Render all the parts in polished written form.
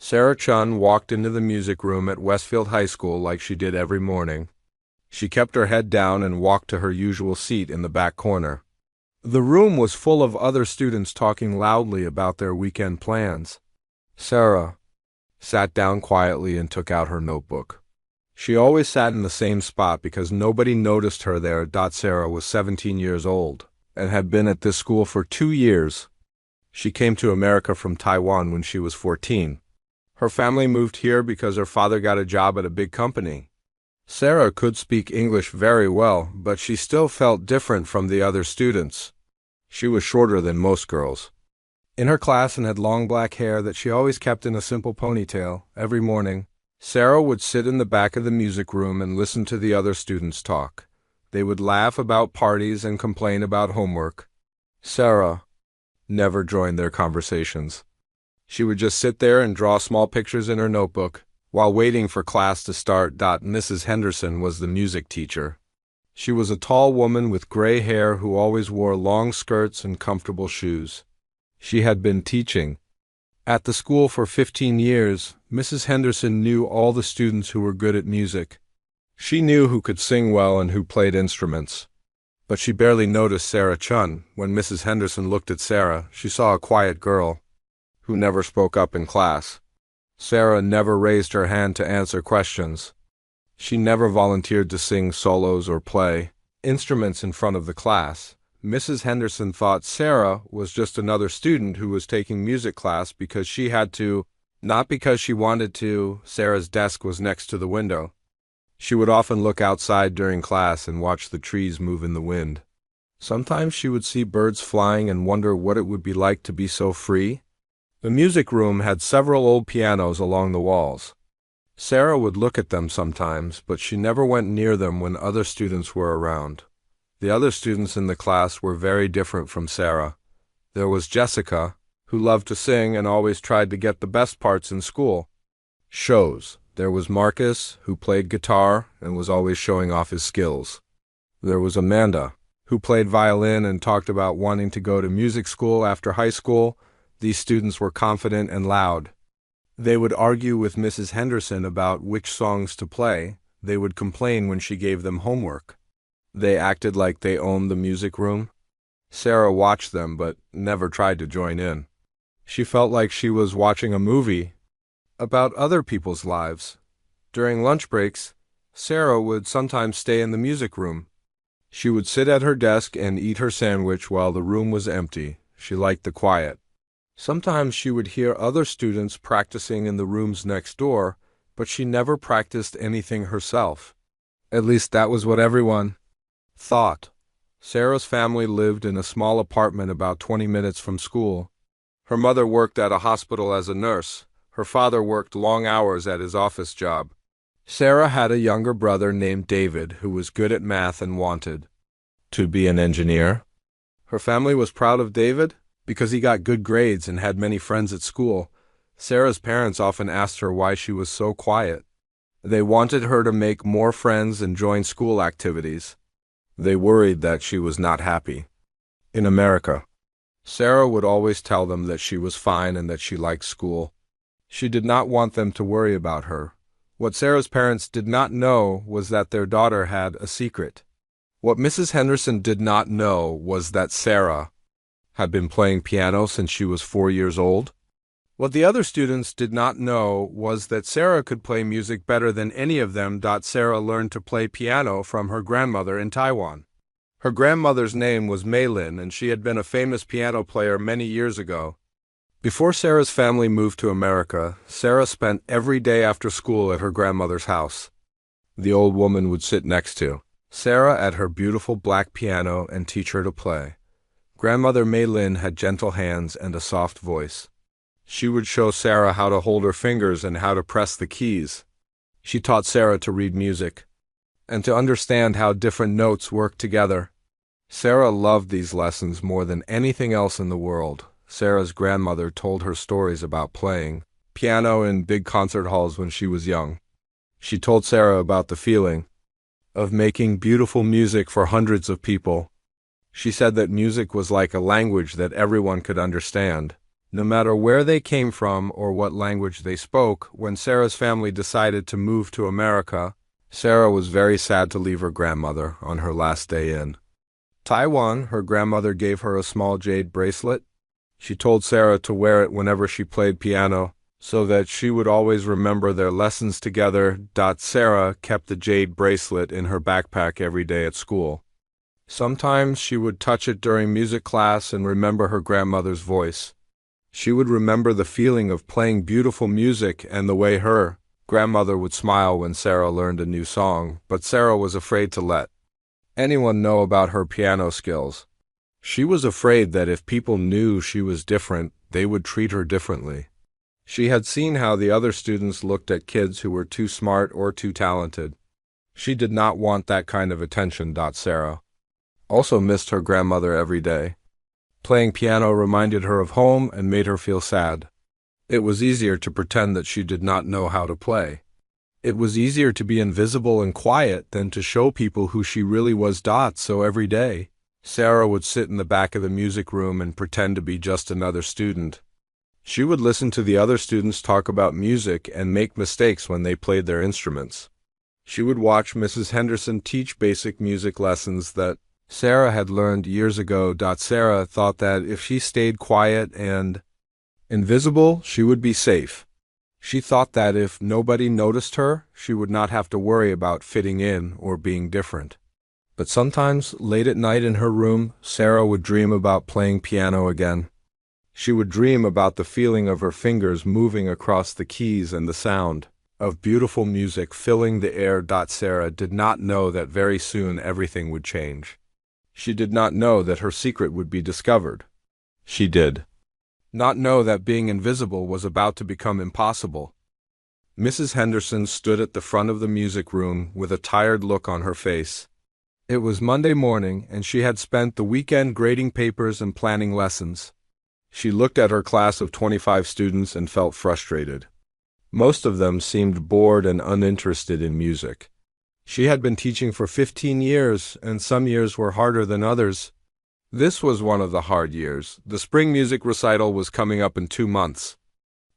Sarah Chun walked into the music room at Westfield High School like she did every morning. She kept her head down and walked to her usual seat in the back corner. The room was full of other students talking loudly about their weekend plans. Sarah sat down quietly and took out her notebook. She always sat in the same spot because nobody noticed her there. Sarah was 17 years old and had been at this school for 2 years. She came to America from Taiwan when she was 14. Her family moved here because her father got a job at a big company. Sarah could speak English very well, but she still felt different from the other students. She was shorter than most girls in her class and had long black hair that she always kept in a simple ponytail. Every morning, Sarah would sit in the back of the music room and listen to the other students talk. They would laugh about parties and complain about homework. Sarah never joined their conversations. She would just sit there and draw small pictures in her notebook while waiting for class to start. Mrs. Henderson was the music teacher. She was a tall woman with gray hair who always wore long skirts and comfortable shoes. She had been teaching at the school for 15 years. Mrs. Henderson knew all the students who were good at music. She knew who could sing well and who played instruments. But she barely noticed Sarah Chun. When Mrs. Henderson looked at Sarah, she saw a quiet girl who never spoke up in class. Sarah never raised her hand to answer questions. She never volunteered to sing solos or play instruments in front of the class. Mrs. Henderson thought Sarah was just another student who was taking music class because she had to, not because she wanted to. Sarah's desk was next to the window. She would often look outside during class and watch the trees move in the wind. Sometimes she would see birds flying and wonder what it would be like to be so free. The music room had several old pianos along the walls. Sarah would look at them sometimes, but she never went near them when other students were around. The other students in the class were very different from Sarah. There was Jessica, who loved to sing and always tried to get the best parts in school shows. There was Marcus, who played guitar and was always showing off his skills. There was Amanda, who played violin and talked about wanting to go to music school after high school. These students were confident and loud. They would argue with Mrs. Henderson about which songs to play. They would complain when she gave them homework. They acted like they owned the music room. Sarah watched them but never tried to join in. She felt like she was watching a movie about other people's lives. During lunch breaks, Sarah would sometimes stay in the music room. She would sit at her desk and eat her sandwich while the room was empty. She liked the quiet. Sometimes she would hear other students practicing in the rooms next door, but she never practiced anything herself. At least that was what everyone thought. Sarah's family lived in a small apartment about 20 minutes from school. Her mother worked at a hospital as a nurse. Her father worked long hours at his office job. Sarah had a younger brother named David who was good at math and wanted to be an engineer. Her family was proud of David because he got good grades and had many friends at school. Sarah's parents often asked her why she was so quiet. They wanted her to make more friends and join school activities. They worried that she was not happy in America. Sarah would always tell them that she was fine and that she liked school. She did not want them to worry about her. What Sarah's parents did not know was that their daughter had a secret. What Mrs. Henderson did not know was that Sarah had been playing piano since she was 4 years old. What the other students did not know was that Sarah could play music better than any of them. Sarah learned to play piano from her grandmother in Taiwan. Her grandmother's name was Mei Lin, and she had been a famous piano player many years ago. Before Sarah's family moved to America, Sarah spent every day after school at her grandmother's house. The old woman would sit next to Sarah at her beautiful black piano and teach her to play. Grandmother Mei Lin had gentle hands and a soft voice. She would show Sarah how to hold her fingers and how to press the keys. She taught Sarah to read music and to understand how different notes work together. Sarah loved these lessons more than anything else in the world. Sarah's grandmother told her stories about playing piano in big concert halls when she was young. She told Sarah about the feeling of making beautiful music for hundreds of people. She said that music was like a language that everyone could understand. No matter where they came from or what language they spoke, when Sarah's family decided to move to America, Sarah was very sad to leave her grandmother on her last day in Taiwan. Her grandmother gave her a small jade bracelet. She told Sarah to wear it whenever she played piano, so that she would always remember their lessons together. Sarah kept the jade bracelet in her backpack every day at school. Sometimes she would touch it during music class and remember her grandmother's voice. She would remember the feeling of playing beautiful music and the way her grandmother would smile when Sarah learned a new song, but Sarah was afraid to let anyone know about her piano skills. She was afraid that if people knew she was different, they would treat her differently. She had seen how the other students looked at kids who were too smart or too talented. She did not want that kind of attention. Sarah also missed her grandmother every day. Playing piano reminded her of home and made her feel sad. It was easier to pretend that she did not know how to play. It was easier to be invisible and quiet than to show people who she really was. So every day, Sarah would sit in the back of the music room and pretend to be just another student. She would listen to the other students talk about music and make mistakes when they played their instruments. She would watch Mrs. Henderson teach basic music lessons that Sarah had learned years ago. Sarah thought that if she stayed quiet and invisible, she would be safe. She thought that if nobody noticed her, she would not have to worry about fitting in or being different. But sometimes, late at night in her room, Sarah would dream about playing piano again. She would dream about the feeling of her fingers moving across the keys and the sound of beautiful music filling the air. Sarah did not know that very soon everything would change. She did not know that her secret would be discovered. She did not know that being invisible was about to become impossible. Mrs. Henderson stood at the front of the music room with a tired look on her face. It was Monday morning, and she had spent the weekend grading papers and planning lessons. She looked at her class of 25 students and felt frustrated. Most of them seemed bored and uninterested in music. She had been teaching for 15 years, and some years were harder than others. This was one of the hard years. The spring music recital was coming up in 2 months.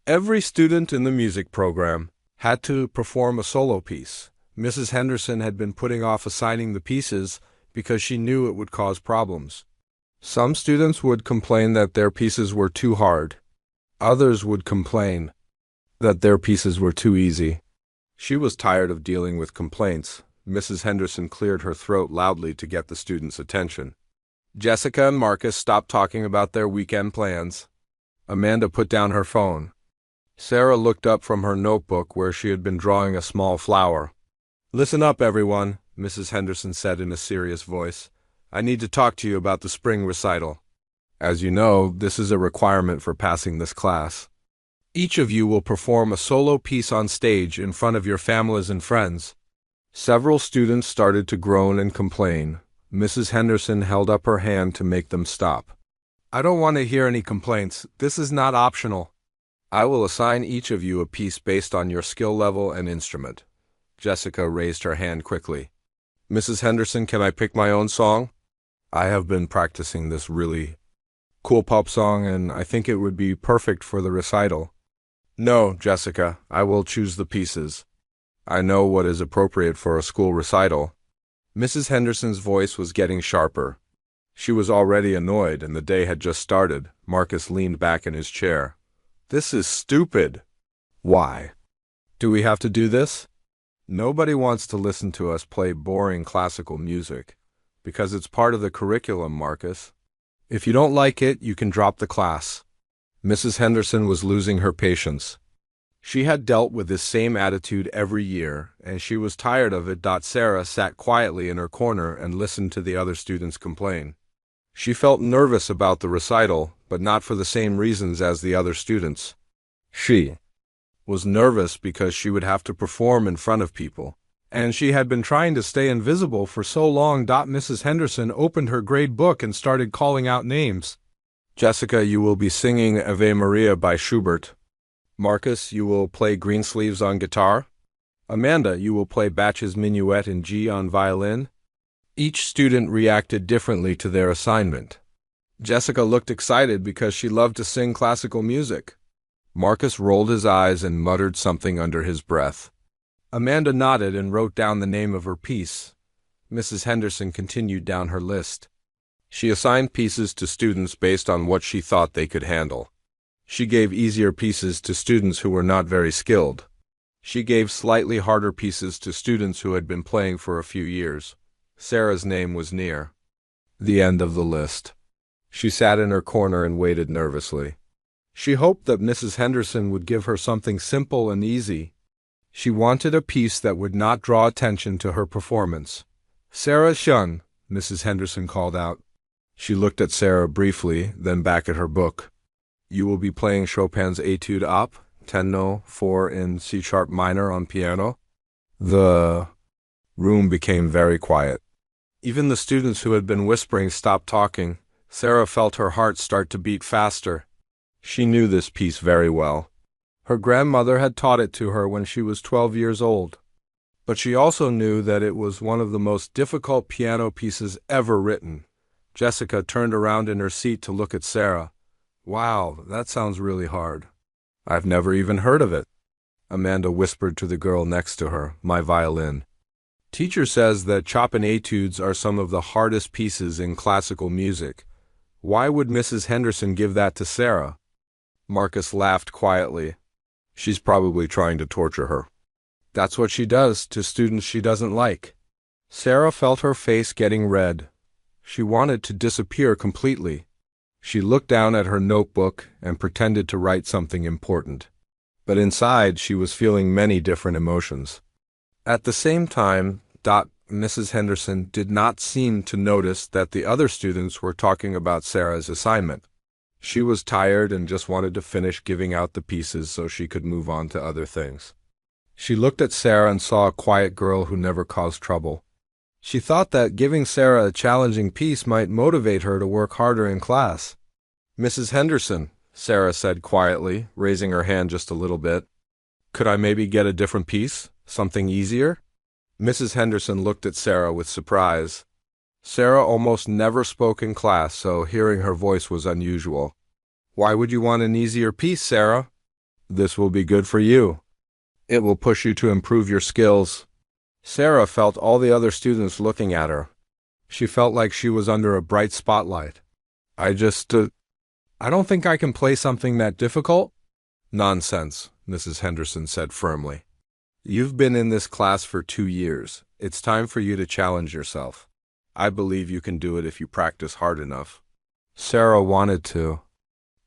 Every student in the music program had to perform a solo piece. Mrs. Henderson had been putting off assigning the pieces because she knew it would cause problems. Some students would complain that their pieces were too hard. Others would complain that their pieces were too easy. She was tired of dealing with complaints. Mrs. Henderson cleared her throat loudly to get the students' attention. Jessica and Marcus stopped talking about their weekend plans. Amanda put down her phone. Sarah looked up from her notebook where she had been drawing a small flower. "Listen up, everyone," Mrs. Henderson said in a serious voice. "I need to talk to you about the spring recital. As you know, this is a requirement for passing this class. Each of you will perform a solo piece on stage in front of your families and friends." Several students started to groan and complain. Mrs. Henderson held up her hand to make them stop. "I don't want to hear any complaints. This is not optional. I will assign each of you a piece based on your skill level and instrument." Jessica raised her hand quickly. "Mrs. Henderson, can I pick my own song? I have been practicing this really cool pop song, and I think it would be perfect for the recital." "No, Jessica, I will choose the pieces. I know what is appropriate for a school recital." Mrs. Henderson's voice was getting sharper. She was already annoyed, and the day had just started. Marcus leaned back in his chair. "This is stupid." "Why? Do we have to do this?" "Nobody wants to listen to us play boring classical music. Because it's part of the curriculum, Marcus. If you don't like it, you can drop the class." Mrs. Henderson was losing her patience. She had dealt with this same attitude every year, and she was tired of it. Sarah sat quietly in her corner and listened to the other students complain. She felt nervous about the recital, but not for the same reasons as the other students. She was nervous because she would have to perform in front of people, and she had been trying to stay invisible for so long. Mrs. Henderson opened her grade book and started calling out names. "Jessica, you will be singing Ave Maria by Schubert. Marcus, you will play Greensleeves on guitar. Amanda, you will play Bach's Minuet in G on violin." Each student reacted differently to their assignment. Jessica looked excited because she loved to sing classical music. Marcus rolled his eyes and muttered something under his breath. Amanda nodded and wrote down the name of her piece. Mrs. Henderson continued down her list. She assigned pieces to students based on what she thought they could handle. She gave easier pieces to students who were not very skilled. She gave slightly harder pieces to students who had been playing for a few years. Sarah's name was near the end of the list. She sat in her corner and waited nervously. She hoped that Mrs. Henderson would give her something simple and easy. She wanted a piece that would not draw attention to her performance. "Sarah Shun," Mrs. Henderson called out. She looked at Sarah briefly, then back at her book. "You will be playing Chopin's Etude Op. 10 No. 4 in C-sharp minor on piano." The room became very quiet. Even the students who had been whispering stopped talking. Sarah felt her heart start to beat faster. She knew this piece very well. Her grandmother had taught it to her when she was 12 years old. But she also knew that it was one of the most difficult piano pieces ever written. Jessica turned around in her seat to look at Sarah. "Wow, that sounds really hard." "I've never even heard of it." Amanda whispered to the girl next to her, "My violin." "Teacher says that Chopin etudes are some of the hardest pieces in classical music. Why would Mrs. Henderson give that to Sarah?" Marcus laughed quietly. "She's probably trying to torture her. That's what she does to students she doesn't like." Sarah felt her face getting red. She wanted to disappear completely. She looked down at her notebook and pretended to write something important. But inside, she was feeling many different emotions. At the same time, Mrs. Henderson did not seem to notice that the other students were talking about Sarah's assignment. She was tired and just wanted to finish giving out the pieces so she could move on to other things. She looked at Sarah and saw a quiet girl who never caused trouble. She thought that giving Sarah a challenging piece might motivate her to work harder in class. "Mrs. Henderson," Sarah said quietly, raising her hand just a little bit, "could I maybe get a different piece? Something easier?" Mrs. Henderson looked at Sarah with surprise. Sarah almost never spoke in class, so hearing her voice was unusual. "Why would you want an easier piece, Sarah?" "This will be good for you. It will push you to improve your skills." Sarah felt all the other students looking at her. She felt like she was under a bright spotlight. I don't think I can play something that difficult." "Nonsense," Mrs. Henderson said firmly. "You've been in this class for 2 years. It's time for you to challenge yourself. I believe you can do it if you practice hard enough." Sarah wanted to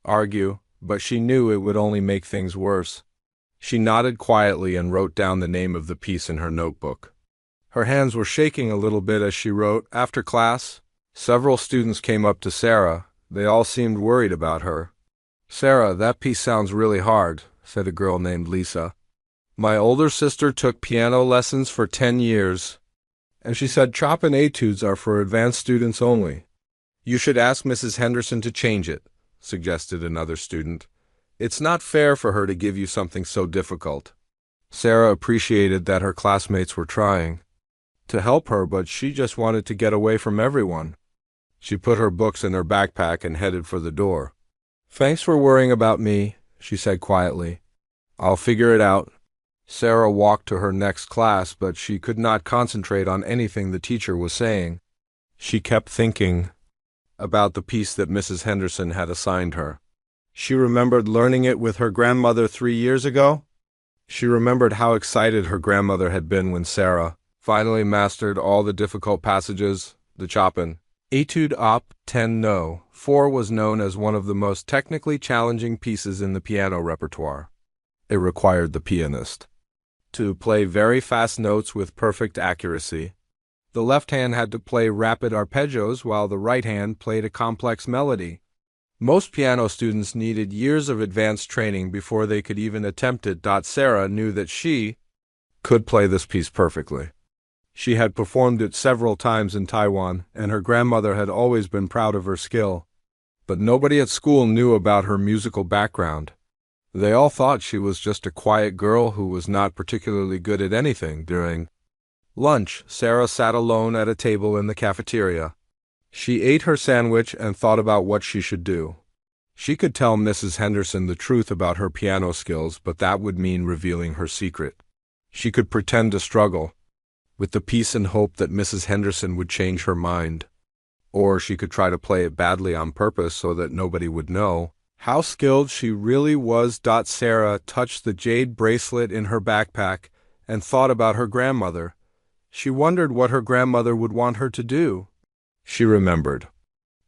argue, but she knew it would only make things worse. She nodded quietly and wrote down the name of the piece in her notebook. Her hands were shaking a little bit as she wrote. After class, several students came up to Sarah. They all seemed worried about her. "Sarah, that piece sounds really hard," said a girl named Lisa. "My older sister took piano lessons for 10 years, and she said Chopin etudes are for advanced students only." "You should ask Mrs. Henderson to change it," suggested another student. "It's not fair for her to give you something so difficult." Sarah appreciated that her classmates were trying to help her, but she just wanted to get away from everyone. She put her books in her backpack and headed for the door. "Thanks for worrying about me," she said quietly. "I'll figure it out." Sarah walked to her next class, but she could not concentrate on anything the teacher was saying. She kept thinking about the piece that Mrs. Henderson had assigned her. She remembered learning it with her grandmother 3 years ago. She remembered how excited her grandmother had been when Sarah finally mastered all the difficult passages. The Chopin Etude Op. 10 No. 4 was known as one of the most technically challenging pieces in the piano repertoire. It required the pianist to play very fast notes with perfect accuracy. The left hand had to play rapid arpeggios while the right hand played a complex melody. Most piano students needed years of advanced training before they could even attempt it. Sarah knew that she could play this piece perfectly. She had performed it several times in Taiwan, and her grandmother had always been proud of her skill. But nobody at school knew about her musical background. They all thought she was just a quiet girl who was not particularly good at anything. During lunch, Sarah sat alone at a table in the cafeteria. She ate her sandwich and thought about what she should do. She could tell Mrs. Henderson the truth about her piano skills, but that would mean revealing her secret. She could pretend to struggle, with the peace and hope that Mrs. Henderson would change her mind. Or she could try to play it badly on purpose so that nobody would know how skilled she really was. Sarah touched the jade bracelet in her backpack and thought about her grandmother. She wondered what her grandmother would want her to do. She remembered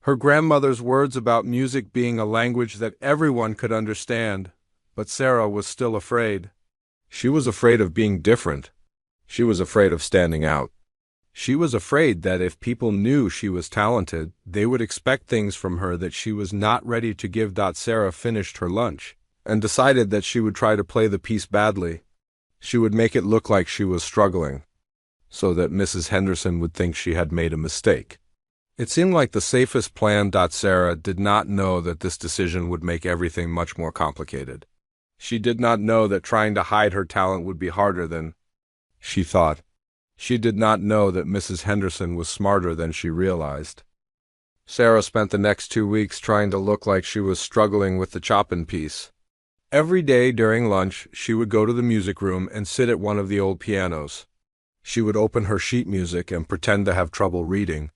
her grandmother's words about music being a language that everyone could understand, but Sarah was still afraid. She was afraid of being different. She was afraid of standing out. She was afraid that if people knew she was talented, they would expect things from her that she was not ready to give. Sarah finished her lunch and decided that she would try to play the piece badly. She would make it look like she was struggling, so that Mrs. Henderson would think she had made a mistake. It seemed like the safest plan. Sarah did not know that this decision would make everything much more complicated. She did not know that trying to hide her talent would be harder than she thought. She did not know that Mrs. Henderson was smarter than she realized. Sarah spent the next 2 weeks trying to look like she was struggling with the Chopin piece. Every day during lunch, she would go to the music room and sit at one of the old pianos. She would open her sheet music and pretend to have trouble reading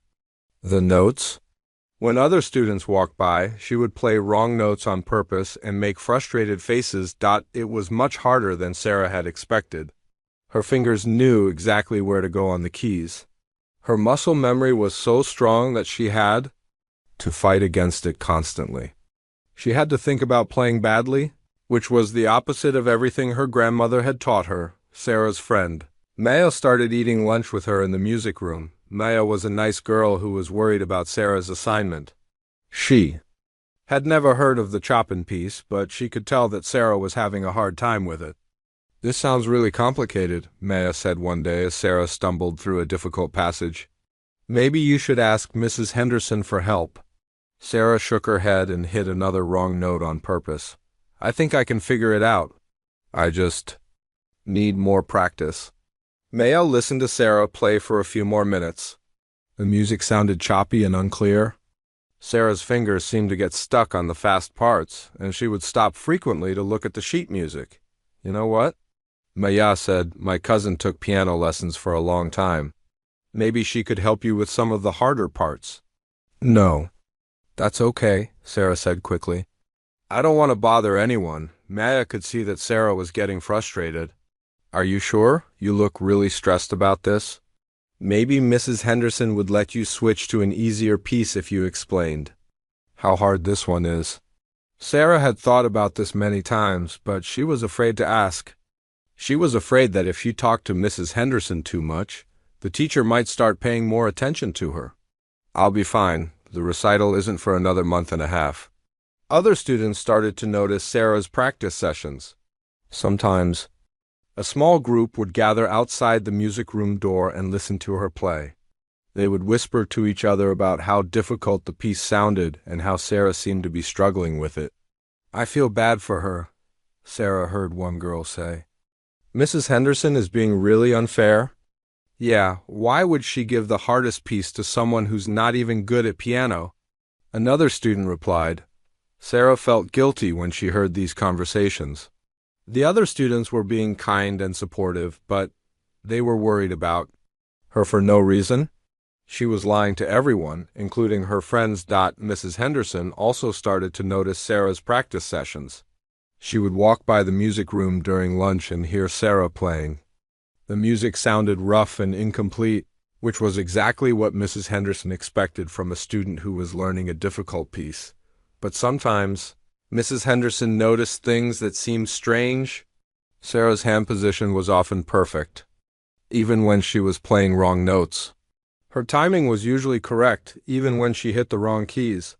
the notes. When other students walked by, she would play wrong notes on purpose and make frustrated faces. It was much harder than Sarah had expected. Her fingers knew exactly where to go on the keys. Her muscle memory was so strong that she had to fight against it constantly. She had to think about playing badly, which was the opposite of everything her grandmother had taught her. Sarah's friend Maya started eating lunch with her in the music room. Maya was a nice girl who was worried about Sarah's assignment. She had never heard of the Chopin piece, but she could tell that Sarah was having a hard time with it. "This sounds really complicated," Maya said one day as Sarah stumbled through a difficult passage. "Maybe you should ask Mrs. Henderson for help." Sarah shook her head and hit another wrong note on purpose. "I think I can figure it out. I just need more practice." Maya listened to Sarah play for a few more minutes. The music sounded choppy and unclear. Sarah's fingers seemed to get stuck on the fast parts, and she would stop frequently to look at the sheet music. "You know what?" Maya said, "My cousin took piano lessons for a long time. Maybe she could help you with some of the harder parts." "No, that's okay," Sarah said quickly. "I don't want to bother anyone." Maya could see that Sarah was getting frustrated. "Are you sure? You look really stressed about this." "Maybe Mrs. Henderson would let you switch to an easier piece if you explained how hard this one is." Sarah had thought about this many times, but she was afraid to ask. She was afraid that if she talked to Mrs. Henderson too much, the teacher might start paying more attention to her. "I'll be fine. The recital isn't for another month and a half." Other students started to notice Sarah's practice sessions. Sometimes a small group would gather outside the music room door and listen to her play. They would whisper to each other about how difficult the piece sounded and how Sarah seemed to be struggling with it. "I feel bad for her," Sarah heard one girl say. "Mrs. Henderson is being really unfair." "Yeah, why would she give the hardest piece to someone who's not even good at piano?" Another student replied. Sarah felt guilty when she heard these conversations. The other students were being kind and supportive, but they were worried about her for no reason. She was lying to everyone, including her friends. Mrs. Henderson also started to notice Sarah's practice sessions. She would walk by the music room during lunch and hear Sarah playing. The music sounded rough and incomplete, which was exactly what Mrs. Henderson expected from a student who was learning a difficult piece. But sometimes Mrs. Henderson noticed things that seemed strange. Sarah's hand position was often perfect, even when she was playing wrong notes. Her timing was usually correct, even when she hit the wrong keys.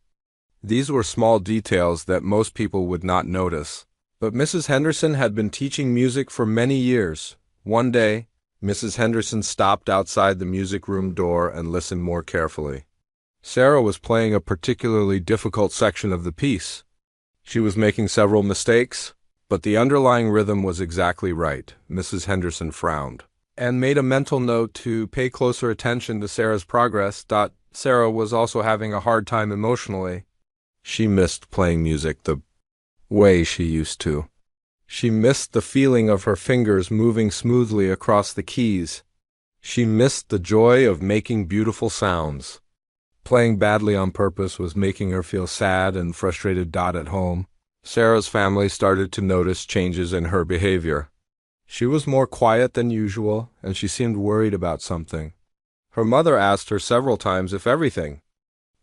These were small details that most people would not notice. But Mrs. Henderson had been teaching music for many years. One day, Mrs. Henderson stopped outside the music room door and listened more carefully. Sarah was playing a particularly difficult section of the piece. She was making several mistakes, but the underlying rhythm was exactly right. Mrs. Henderson frowned and made a mental note to pay closer attention to Sarah's progress. Sarah was also having a hard time emotionally. She missed playing music the way she used to. She missed the feeling of her fingers moving smoothly across the keys. She missed the joy of making beautiful sounds. Playing badly on purpose was making her feel sad and frustrated. At home, Sarah's family started to notice changes in her behavior. She was more quiet than usual, and she seemed worried about something. Her mother asked her several times if everything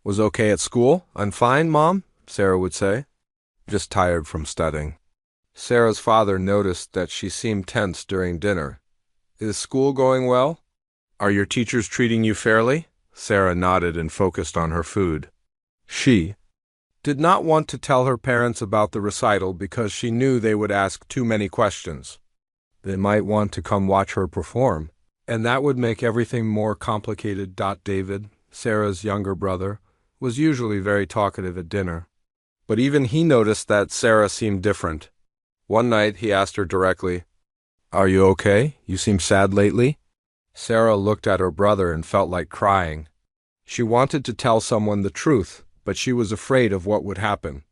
was okay at school. "I'm fine, Mom," Sarah would say. "Just tired from studying." Sarah's father noticed that she seemed tense during dinner. "Is school going well? Are your teachers treating you fairly?" Sarah nodded and focused on her food. She did not want to tell her parents about the recital because she knew they would ask too many questions. They might want to come watch her perform, and that would make everything more complicated. David, Sarah's younger brother, was usually very talkative at dinner. But even he noticed that Sarah seemed different. One night he asked her directly, "Are you okay? You seem sad lately." Sarah looked at her brother and felt like crying. She wanted to tell someone the truth, but she was afraid of what would happen.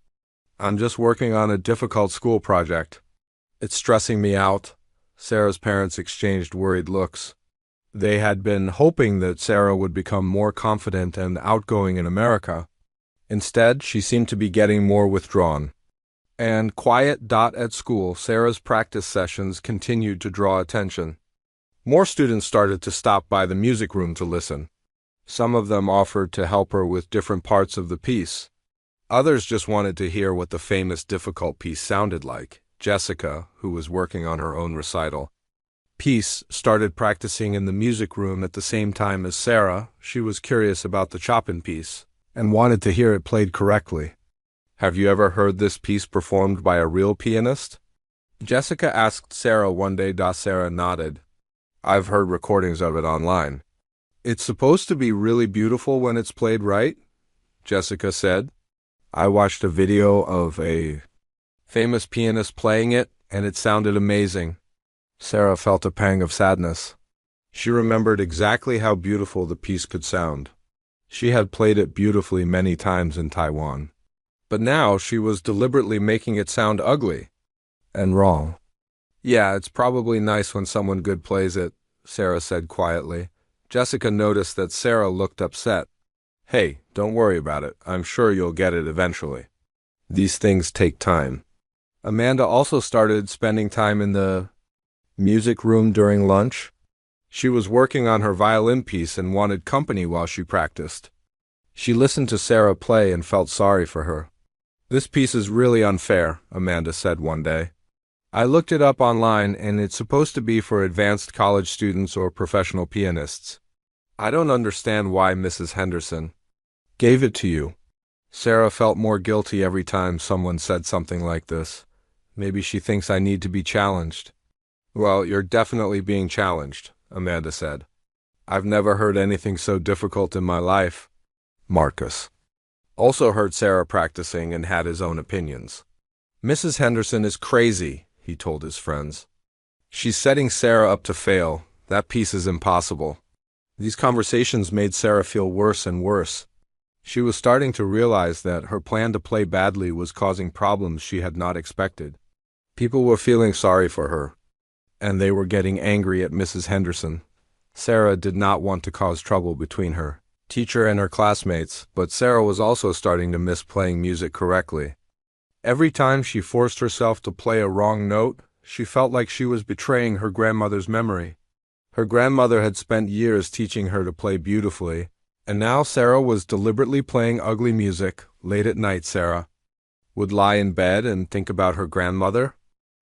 "I'm just working on a difficult school project. It's stressing me out." Sarah's parents exchanged worried looks. They had been hoping that Sarah would become more confident and outgoing in America. Instead, she seemed to be getting more withdrawn and quiet. At school, Sarah's practice sessions continued to draw attention. More students started to stop by the music room to listen. Some of them offered to help her with different parts of the piece. Others just wanted to hear what the famous difficult piece sounded like. Jessica, who was working on her own recital piece, started practicing in the music room at the same time as Sarah. She was curious about the Chopin piece and wanted to hear it played correctly. "Have you ever heard this piece performed by a real pianist?" Jessica asked Sarah one day. Sarah nodded. "I've heard recordings of it online. It's supposed to be really beautiful when it's played right," Jessica said. "I watched a video of a famous pianist playing it, and it sounded amazing." Sarah felt a pang of sadness. She remembered exactly how beautiful the piece could sound. She had played it beautifully many times in Taiwan. But now she was deliberately making it sound ugly and wrong. "Yeah, it's probably nice when someone good plays it," Sarah said quietly. Jessica noticed that Sarah looked upset. "Hey, don't worry about it. I'm sure you'll get it eventually. These things take time." Amanda also started spending time in the music room during lunch. She was working on her violin piece and wanted company while she practiced. She listened to Sarah play and felt sorry for her. "This piece is really unfair," Amanda said one day. "I looked it up online, and it's supposed to be for advanced college students or professional pianists. I don't understand why Mrs. Henderson gave it to you." Sarah felt more guilty every time someone said something like this. Maybe she thinks I need to be challenged. "Well, you're definitely being challenged," Amanda said. "I've never heard anything so difficult in my life." Marcus also heard Sarah practicing and had his own opinions. "Mrs. Henderson is crazy," he told his friends. "She's setting Sarah up to fail. That piece is impossible." These conversations made Sarah feel worse and worse. She was starting to realize that her plan to play badly was causing problems she had not expected. People were feeling sorry for her, and they were getting angry at Mrs. Henderson. Sarah did not want to cause trouble between her teacher and her classmates, but Sarah was also starting to miss playing music correctly. Every time she forced herself to play a wrong note, she felt like she was betraying her grandmother's memory. Her grandmother had spent years teaching her to play beautifully, and now Sarah was deliberately playing ugly music. Late at night, Sarah would lie in bed and think about her grandmother.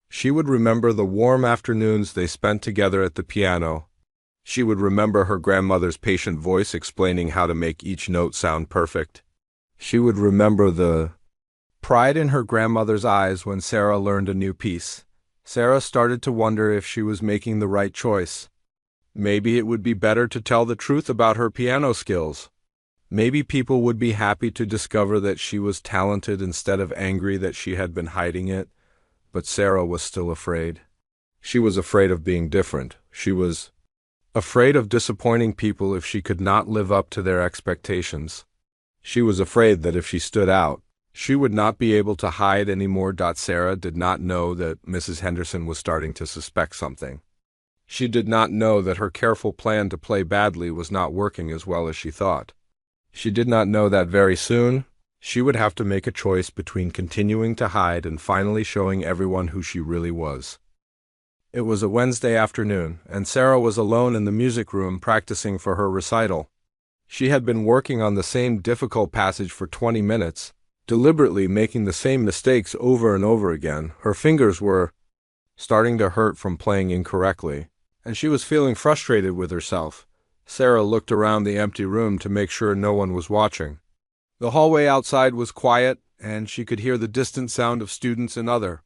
She would remember the warm afternoons they spent together at the piano. She would remember her grandmother's patient voice explaining how to make each note sound perfect. She would remember the pride in her grandmother's eyes when Sarah learned a new piece. Sarah started to wonder if she was making the right choice. Maybe it would be better to tell the truth about her piano skills. Maybe people would be happy to discover that she was talented instead of angry that she had been hiding it. But Sarah was still afraid. She was afraid of being different. She was afraid of disappointing people if she could not live up to their expectations. She was afraid that if she stood out, she would not be able to hide anymore. Sarah did not know that Mrs. Henderson was starting to suspect something. She did not know that her careful plan to play badly was not working as well as she thought. She did not know that very soon, she would have to make a choice between continuing to hide and finally showing everyone who she really was. It was a Wednesday afternoon, and Sarah was alone in the music room practicing for her recital. She had been working on the same difficult passage for 20 minutes, deliberately making the same mistakes over and over again. Her fingers were starting to hurt from playing incorrectly, and she was feeling frustrated with herself. Sarah looked around the empty room to make sure no one was watching. The hallway outside was quiet, and she could hear the distant sound of students in other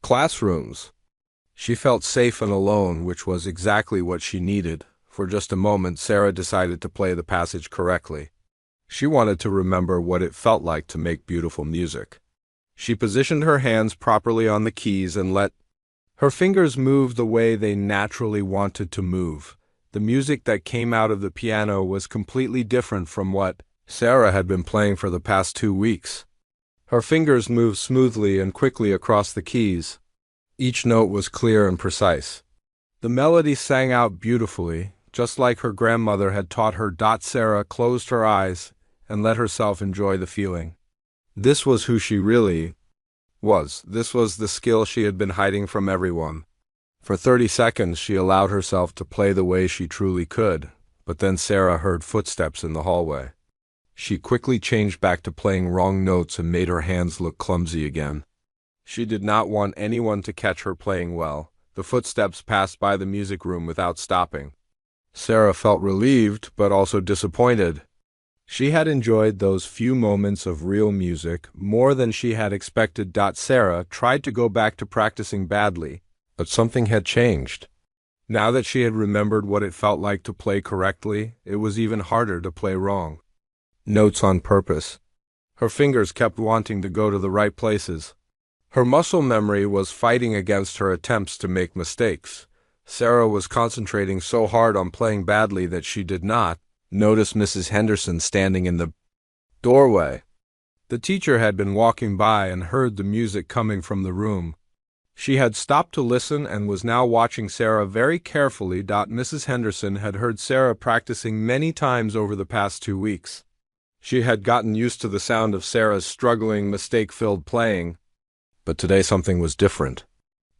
classrooms. She felt safe and alone, which was exactly what she needed. For just a moment, Sarah decided to play the passage correctly. She wanted to remember what it felt like to make beautiful music. She positioned her hands properly on the keys and let her fingers move the way they naturally wanted to move. The music that came out of the piano was completely different from what Sarah had been playing for the past 2 weeks. Her fingers moved smoothly and quickly across the keys. Each note was clear and precise. The melody sang out beautifully, just like her grandmother had taught her. Sarah closed her eyes and let herself enjoy the feeling. This was who she really was. This was the skill she had been hiding from everyone. For 30 seconds she allowed herself to play the way she truly could, but then Sarah heard footsteps in the hallway. She quickly changed back to playing wrong notes and made her hands look clumsy again. She did not want anyone to catch her playing well. The footsteps passed by the music room without stopping. Sarah felt relieved, but also disappointed. She had enjoyed those few moments of real music more than she had expected. Sarah tried to go back to practicing badly, but something had changed. Now that she had remembered what it felt like to play correctly, it was even harder to play wrong. Notes on purpose. Her fingers kept wanting to go to the right places. Her muscle memory was fighting against her attempts to make mistakes. Sarah was concentrating so hard on playing badly that she did not notice Mrs. Henderson standing in the doorway. The teacher had been walking by and heard the music coming from the room. She had stopped to listen and was now watching Sarah very carefully. Mrs. Henderson had heard Sarah practicing many times over the past 2 weeks. She had gotten used to the sound of Sarah's struggling, mistake-filled playing, but today something was different.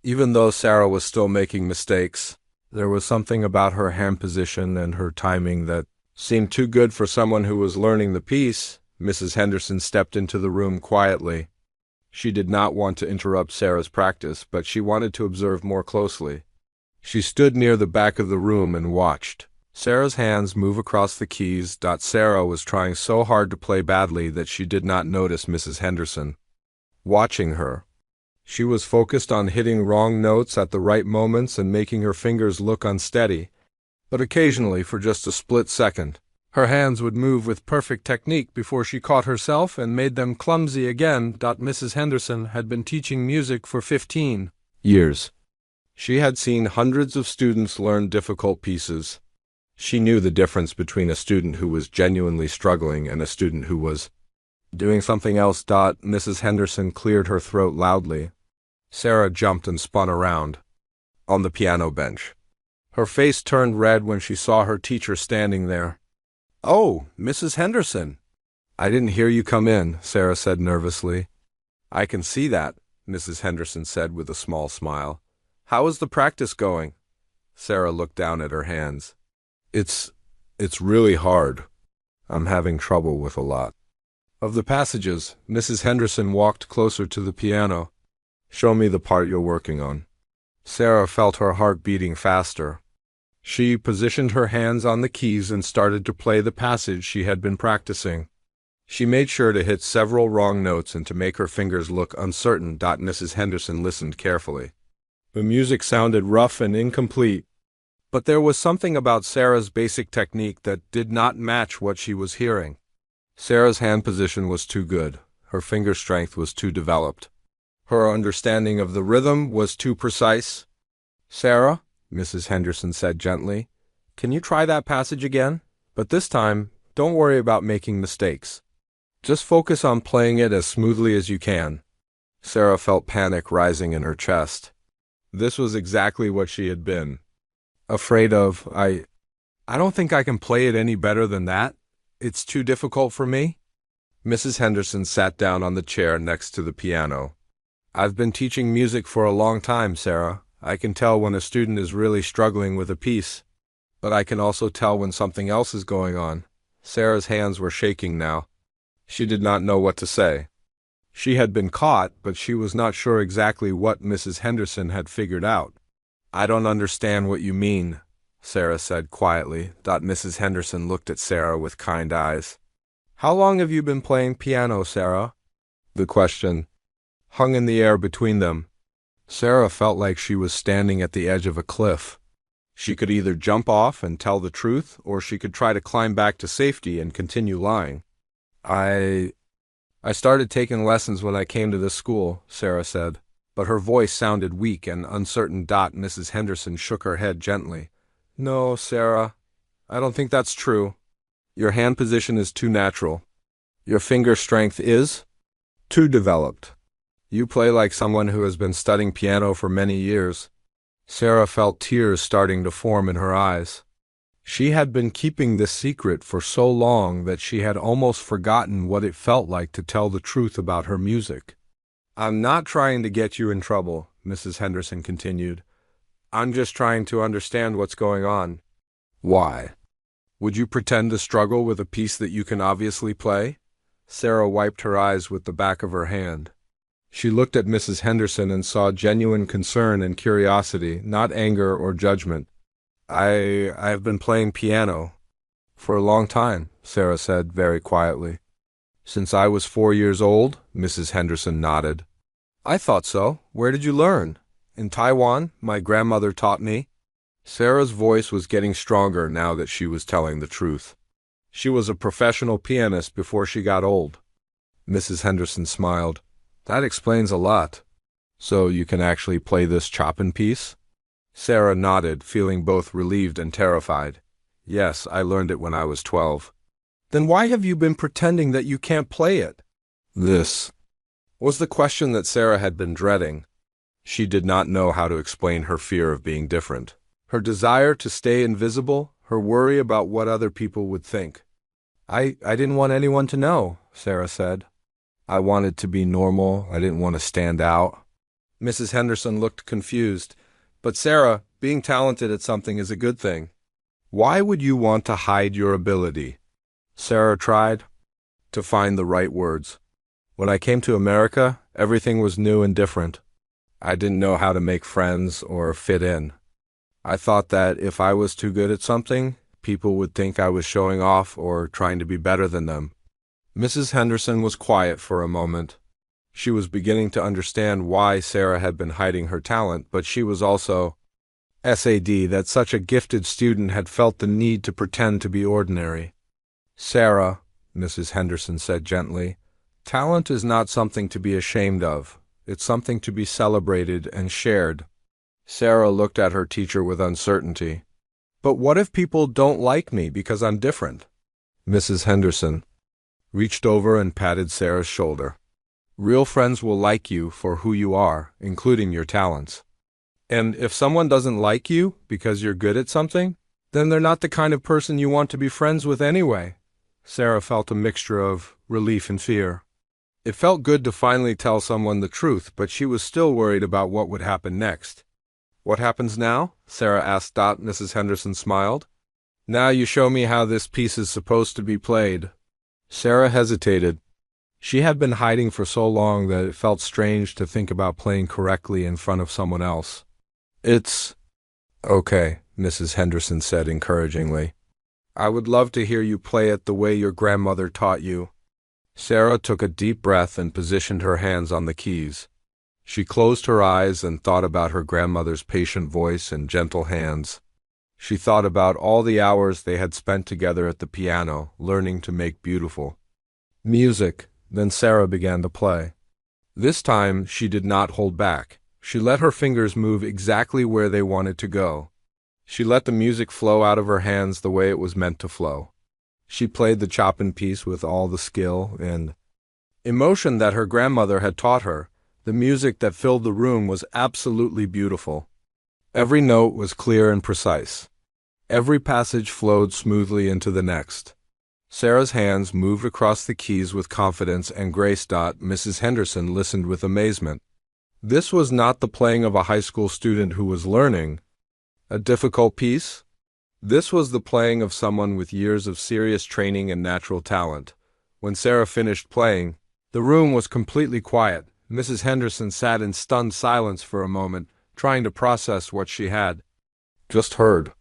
Even though Sarah was still making mistakes, there was something about her hand position and her timing that seemed too good for someone who was learning the piece. Mrs. Henderson stepped into the room quietly. She did not want to interrupt Sarah's practice, but she wanted to observe more closely. She stood near the back of the room and watched Sarah's hands move across the keys. Sarah was trying so hard to play badly that she did not notice Mrs. Henderson watching her. She was focused on hitting wrong notes at the right moments and making her fingers look unsteady. But occasionally, for just a split second, her hands would move with perfect technique before she caught herself and made them clumsy again. Mrs. Henderson had been teaching music for 15 years. She had seen hundreds of students learn difficult pieces. She knew the difference between a student who was genuinely struggling and a student who was doing something else. Mrs. Henderson cleared her throat loudly. Sarah jumped and spun around on the piano bench. Her face turned red when she saw her teacher standing there. "Oh, Mrs. Henderson. I didn't hear you come in," Sarah said nervously. "I can see that," Mrs. Henderson said with a small smile. "How is the practice going?" Sarah looked down at her hands. It's really hard. I'm having trouble with a lot of the passages." Mrs. Henderson walked closer to the piano. "Show me the part you're working on." Sarah felt her heart beating faster. She positioned her hands on the keys and started to play the passage she had been practicing. She made sure to hit several wrong notes and to make her fingers look uncertain. Mrs. Henderson listened carefully. The music sounded rough and incomplete, but there was something about Sarah's basic technique that did not match what she was hearing. Sarah's hand position was too good. Her finger strength was too developed. Her understanding of the rhythm was too precise. "Sarah," Mrs. Henderson said gently, Can you try that passage again? But this time, don't worry about making mistakes. Just focus on playing it as smoothly as you can." Sarah felt panic rising in her chest. This was exactly what she had been afraid of. I don't think I can play it any better than that. It's too difficult for me." Mrs. Henderson sat down on the chair next to the piano. "I've been teaching music for a long time, Sarah. I can tell when a student is really struggling with a piece, but I can also tell when something else is going on." Sarah's hands were shaking now. She did not know what to say. She had been caught, but she was not sure exactly what Mrs. Henderson had figured out. "I don't understand what you mean," Sarah said quietly. Mrs. Henderson looked at Sarah with kind eyes. "How long have you been playing piano, Sarah?" The question hung in the air between them. Sarah felt like she was standing at the edge of a cliff. She could either jump off and tell the truth, or she could try to climb back to safety and continue lying. I started taking lessons when I came to this school," Sarah said, but her voice sounded weak and uncertain. Mrs. Henderson shook her head gently. "No, Sarah, I don't think that's true. Your hand position is too natural. Your finger strength is too developed. You play like someone who has been studying piano for many years." Sarah felt tears starting to form in her eyes. She had been keeping this secret for so long that she had almost forgotten what it felt like to tell the truth about her music. "I'm not trying to get you in trouble," Mrs. Henderson continued. "I'm just trying to understand what's going on." "Why? Would you pretend to struggle with a piece that you can obviously play?" Sarah wiped her eyes with the back of her hand. She looked at Mrs. Henderson and saw genuine concern and curiosity, not anger or judgment. I've been playing piano for a long time," Sarah said very quietly. "Since I was 4 years old?" Mrs. Henderson nodded. "I thought so. Where did you learn?" "In Taiwan. My grandmother taught me." Sarah's voice was getting stronger now that she was telling the truth. She was a professional pianist before she got old. Mrs. Henderson smiled. "That explains a lot. So you can actually play this Chopin piece?" Sarah nodded, feeling both relieved and terrified. "Yes, I learned it when I was 12. "Then why have you been pretending that you can't play it?" This was the question that Sarah had been dreading. She did not know how to explain her fear of being different, her desire to stay invisible, her worry about what other people would think. I didn't want anyone to know," Sarah said. "I wanted to be normal. I didn't want to stand out." Mrs. Henderson looked confused. "But Sarah, being talented at something is a good thing. Why would you want to hide your ability?" Sarah tried to find the right words. "When I came to America, everything was new and different. I didn't know how to make friends or fit in. I thought that if I was too good at something, people would think I was showing off or trying to be better than them." Mrs. Henderson was quiet for a moment. She was beginning to understand why Sarah had been hiding her talent, but she was also sad that such a gifted student had felt the need to pretend to be ordinary. "Sarah," Mrs. Henderson said gently, "talent is not something to be ashamed of. It's something to be celebrated and shared." Sarah looked at her teacher with uncertainty. "But what if people don't like me because I'm different?" Mrs. Henderson reached over and patted Sarah's shoulder. "Real friends will like you for who you are, including your talents. And if someone doesn't like you because you're good at something, then they're not the kind of person you want to be friends with anyway." Sarah felt a mixture of relief and fear. It felt good to finally tell someone the truth, but she was still worried about what would happen next. "What happens now?" Sarah asked. Mrs. Henderson smiled. "Now you show me how this piece is supposed to be played." Sarah hesitated. She had been hiding for so long that it felt strange to think about playing correctly in front of someone else. "It's okay," Mrs. Henderson said encouragingly. "I would love to hear you play it the way your grandmother taught you." Sarah took a deep breath and positioned her hands on the keys. She closed her eyes and thought about her grandmother's patient voice and gentle hands. She thought about all the hours they had spent together at the piano, learning to make beautiful music. Then Sarah began to play. This time she did not hold back. She let her fingers move exactly where they wanted to go. She let the music flow out of her hands the way it was meant to flow. She played the Chopin piece with all the skill and emotion that her grandmother had taught her. The music that filled the room was absolutely beautiful. Every note was clear and precise. Every passage flowed smoothly into the next. Sarah's hands moved across the keys with confidence and grace. Mrs. Henderson listened with amazement. This was not the playing of a high school student who was learning a difficult piece. This was the playing of someone with years of serious training and natural talent. When Sarah finished playing, the room was completely quiet. Mrs. Henderson sat in stunned silence for a moment, trying to process what she had just heard.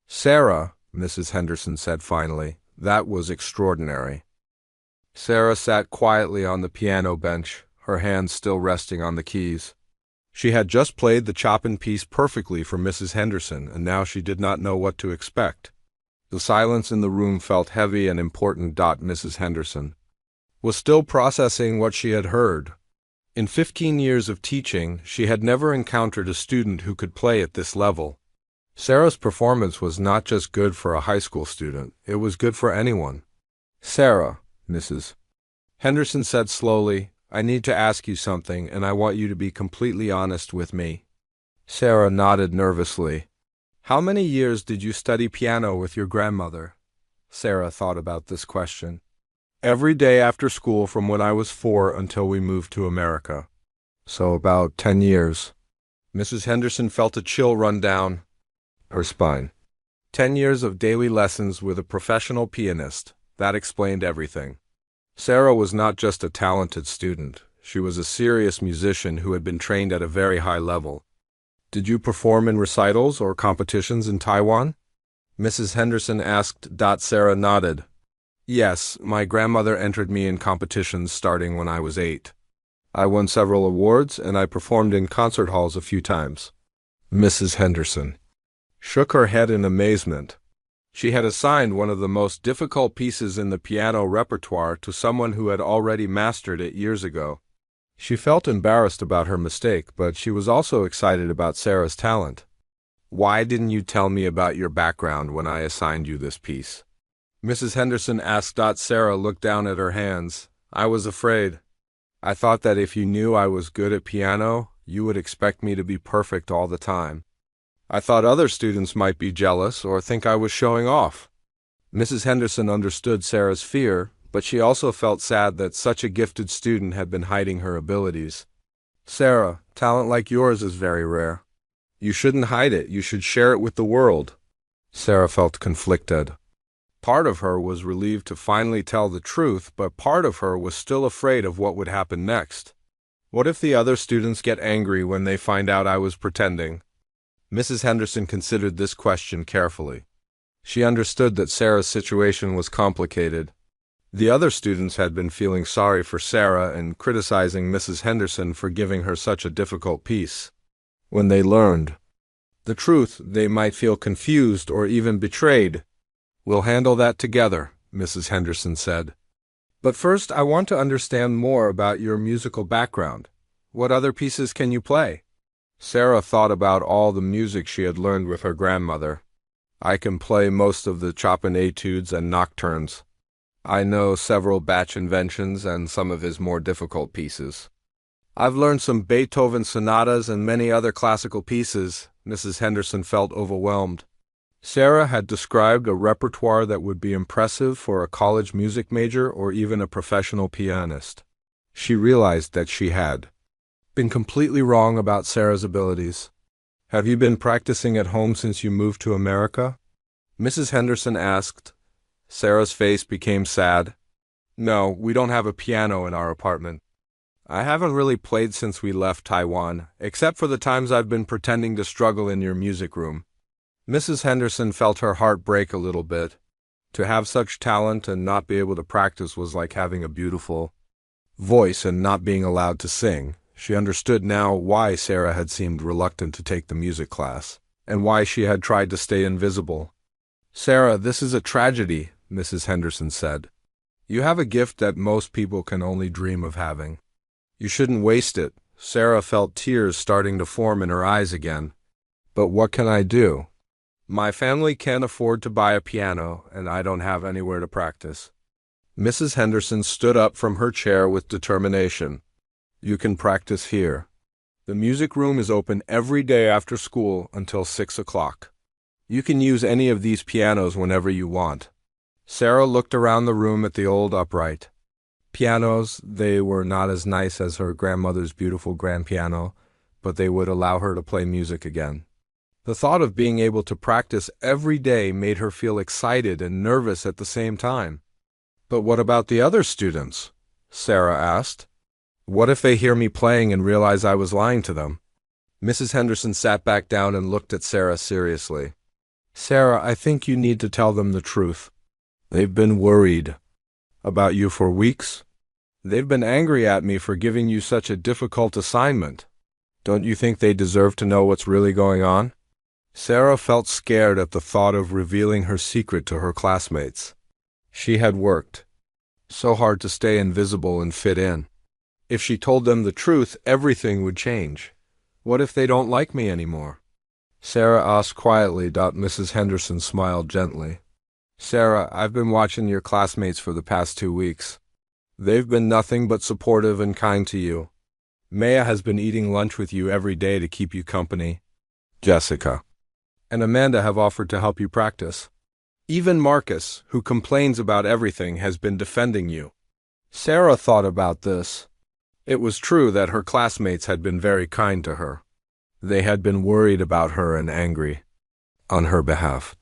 "Sarah," Mrs. Henderson said finally, "that was extraordinary." Sarah sat quietly on the piano bench, her hands still resting on the keys. She had just played the Chopin piece perfectly for Mrs. Henderson, and now she did not know what to expect. The silence in the room felt heavy and important. Mrs. Henderson was still processing what she had heard. In 15 years of teaching, she had never encountered a student who could play at this level. Sarah's performance was not just good for a high school student, it was good for anyone. "Sarah," Mrs. Henderson said slowly, "I need to ask you something, and I want you to be completely honest with me." Sarah nodded nervously. "How many years did you study piano with your grandmother?" Sarah thought about this question. "Every day after school from when I was 4 until we moved to America." "So about 10 years. Mrs. Henderson felt a chill run down her spine. 10 years of daily lessons with a professional pianist. That explained everything. Sarah was not just a talented student. She was a serious musician who had been trained at a very high level. "Did you perform in recitals or competitions in Taiwan?" Mrs. Henderson asked. Sarah nodded. "Yes, my grandmother entered me in competitions starting when I was 8. I won several awards, and I performed in concert halls a few times." Mrs. Henderson shook her head in amazement. She had assigned one of the most difficult pieces in the piano repertoire to someone who had already mastered it years ago. She felt embarrassed about her mistake, but she was also excited about Sarah's talent. "Why didn't you tell me about your background when I assigned you this piece?" Mrs. Henderson asked. Sarah looked down at her hands. "I was afraid. I thought that if you knew I was good at piano, you would expect me to be perfect all the time. I thought other students might be jealous or think I was showing off." Mrs. Henderson understood Sarah's fear, but she also felt sad that such a gifted student had been hiding her abilities. "Sarah, talent like yours is very rare. You shouldn't hide it, you should share it with the world." Sarah felt conflicted. Part of her was relieved to finally tell the truth, but part of her was still afraid of what would happen next. What if the other students get angry when they find out I was pretending? Mrs. Henderson considered this question carefully. She understood that Sarah's situation was complicated. The other students had been feeling sorry for Sarah and criticizing Mrs. Henderson for giving her such a difficult piece. When they learned the truth, they might feel confused or even betrayed. "We'll handle that together," Mrs. Henderson said. "But first, I want to understand more about your musical background. What other pieces can you play?" Sarah thought about all the music she had learned with her grandmother. "I can play most of the Chopin etudes and nocturnes. I know several Bach inventions and some of his more difficult pieces. I've learned some Beethoven sonatas and many other classical pieces." Mrs. Henderson felt overwhelmed. Sarah had described a repertoire that would be impressive for a college music major or even a professional pianist. She realized that she had been completely wrong about Sarah's abilities. "Have you been practicing at home since you moved to America?" Mrs. Henderson asked. Sarah's face became sad. "No, we don't have a piano in our apartment. I haven't really played since we left Taiwan, except for the times I've been pretending to struggle in your music room." Mrs. Henderson felt her heart break a little bit. To have such talent and not be able to practice was like having a beautiful voice and not being allowed to sing. She understood now why Sarah had seemed reluctant to take the music class, and why she had tried to stay invisible. "Sarah, this is a tragedy," Mrs. Henderson said. "You have a gift that most people can only dream of having. You shouldn't waste it." Sarah felt tears starting to form in her eyes again. "But what can I do?" My family can't afford to buy a piano, and I don't have anywhere to practice. Mrs. Henderson stood up from her chair with determination. You can practice here. The music room is open every day after school until 6 o'clock. You can use any of these pianos whenever you want. Sarah looked around the room at the old upright pianos. They were not as nice as her grandmother's beautiful grand piano, but they would allow her to play music again. The thought of being able to practice every day made her feel excited and nervous at the same time. But what about the other students? Sarah asked. What if they hear me playing and realize I was lying to them? Mrs. Henderson sat back down and looked at Sarah seriously. Sarah, I think you need to tell them the truth. They've been worried about you for weeks. They've been angry at me for giving you such a difficult assignment. Don't you think they deserve to know what's really going on? Sarah felt scared at the thought of revealing her secret to her classmates. She had worked so hard to stay invisible and fit in. If she told them the truth, everything would change. What if they don't like me anymore? Sarah asked quietly. Mrs. Henderson smiled gently. Sarah, I've been watching your classmates for the past 2 weeks. They've been nothing but supportive and kind to you. Maya has been eating lunch with you every day to keep you company. Jessica and Amanda have offered to help you practice. Even Marcus, who complains about everything, has been defending you. Sarah thought about this. It was true that her classmates had been very kind to her. They had been worried about her and angry on her behalf.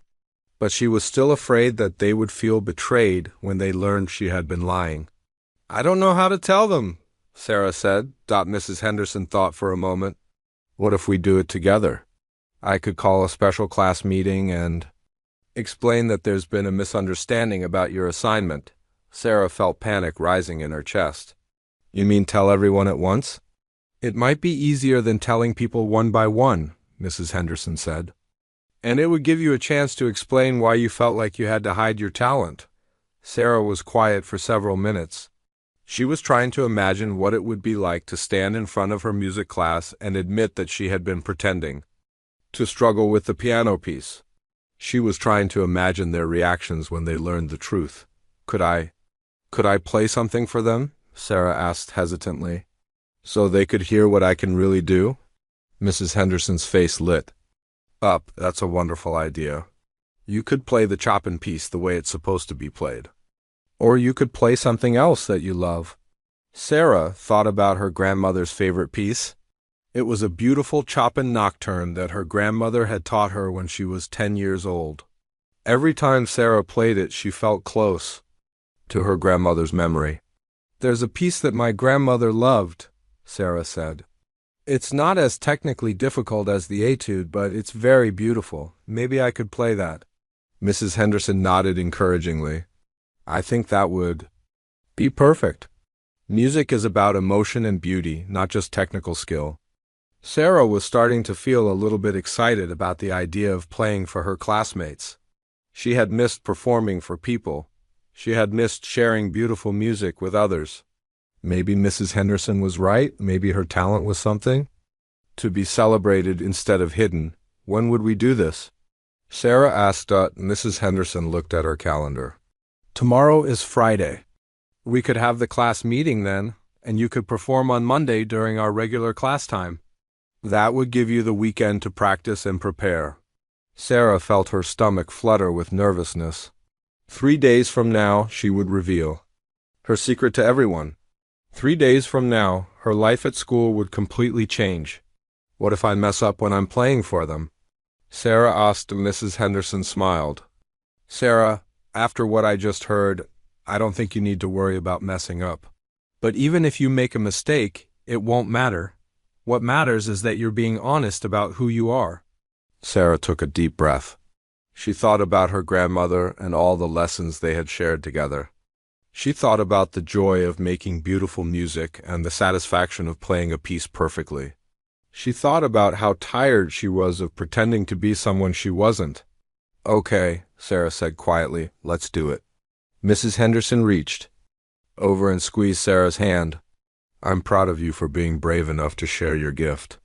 But she was still afraid that they would feel betrayed when they learned she had been lying. I don't know how to tell them, Sarah said. Mrs. Henderson thought for a moment. What if we do it together? I could call a special class meeting and explain that there's been a misunderstanding about your assignment. Sarah felt panic rising in her chest. You mean tell everyone at once? It might be easier than telling people one by one, Mrs. Henderson said. And it would give you a chance to explain why you felt like you had to hide your talent. Sarah was quiet for several minutes. She was trying to imagine what it would be like to stand in front of her music class and admit that she had been pretending to struggle with the piano piece. She was trying to imagine their reactions when they learned the truth. Could I play something for them? Sarah asked hesitantly. So they could hear what I can really do? Mrs. Henderson's face lit up. That's a wonderful idea. You could play the Chopin piece the way it's supposed to be played. Or you could play something else that you love. Sarah thought about her grandmother's favorite piece. It was a beautiful Chopin nocturne that her grandmother had taught her when she was 10 years old. Every time Sarah played it, she felt close to her grandmother's memory. There's a piece that my grandmother loved, Sarah said. It's not as technically difficult as the etude, but it's very beautiful. Maybe I could play that. Mrs. Henderson nodded encouragingly. I think that would be perfect. Music is about emotion and beauty, not just technical skill. Sarah was starting to feel a little bit excited about the idea of playing for her classmates. She had missed performing for people. She had missed sharing beautiful music with others. Maybe Mrs. Henderson was right. Maybe her talent was something to be celebrated instead of hidden. When would we do this? Sarah asked. Mrs. Henderson looked at her calendar. Tomorrow is Friday. We could have the class meeting then, and you could perform on Monday during our regular class time. That would give you the weekend to practice and prepare. Sarah felt her stomach flutter with nervousness. 3 days from now, she would reveal her secret to everyone. 3 days from now, her life at school would completely change. What if I mess up when I'm playing for them? Sarah asked. Mrs. Henderson smiled. Sarah, after what I just heard, I don't think you need to worry about messing up. But even if you make a mistake, it won't matter. What matters is that you're being honest about who you are. Sarah took a deep breath. She thought about her grandmother and all the lessons they had shared together. She thought about the joy of making beautiful music and the satisfaction of playing a piece perfectly. She thought about how tired she was of pretending to be someone she wasn't. Okay, Sarah said quietly, let's do it. Mrs. Henderson reached over and squeezed Sarah's hand. I'm proud of you for being brave enough to share your gift.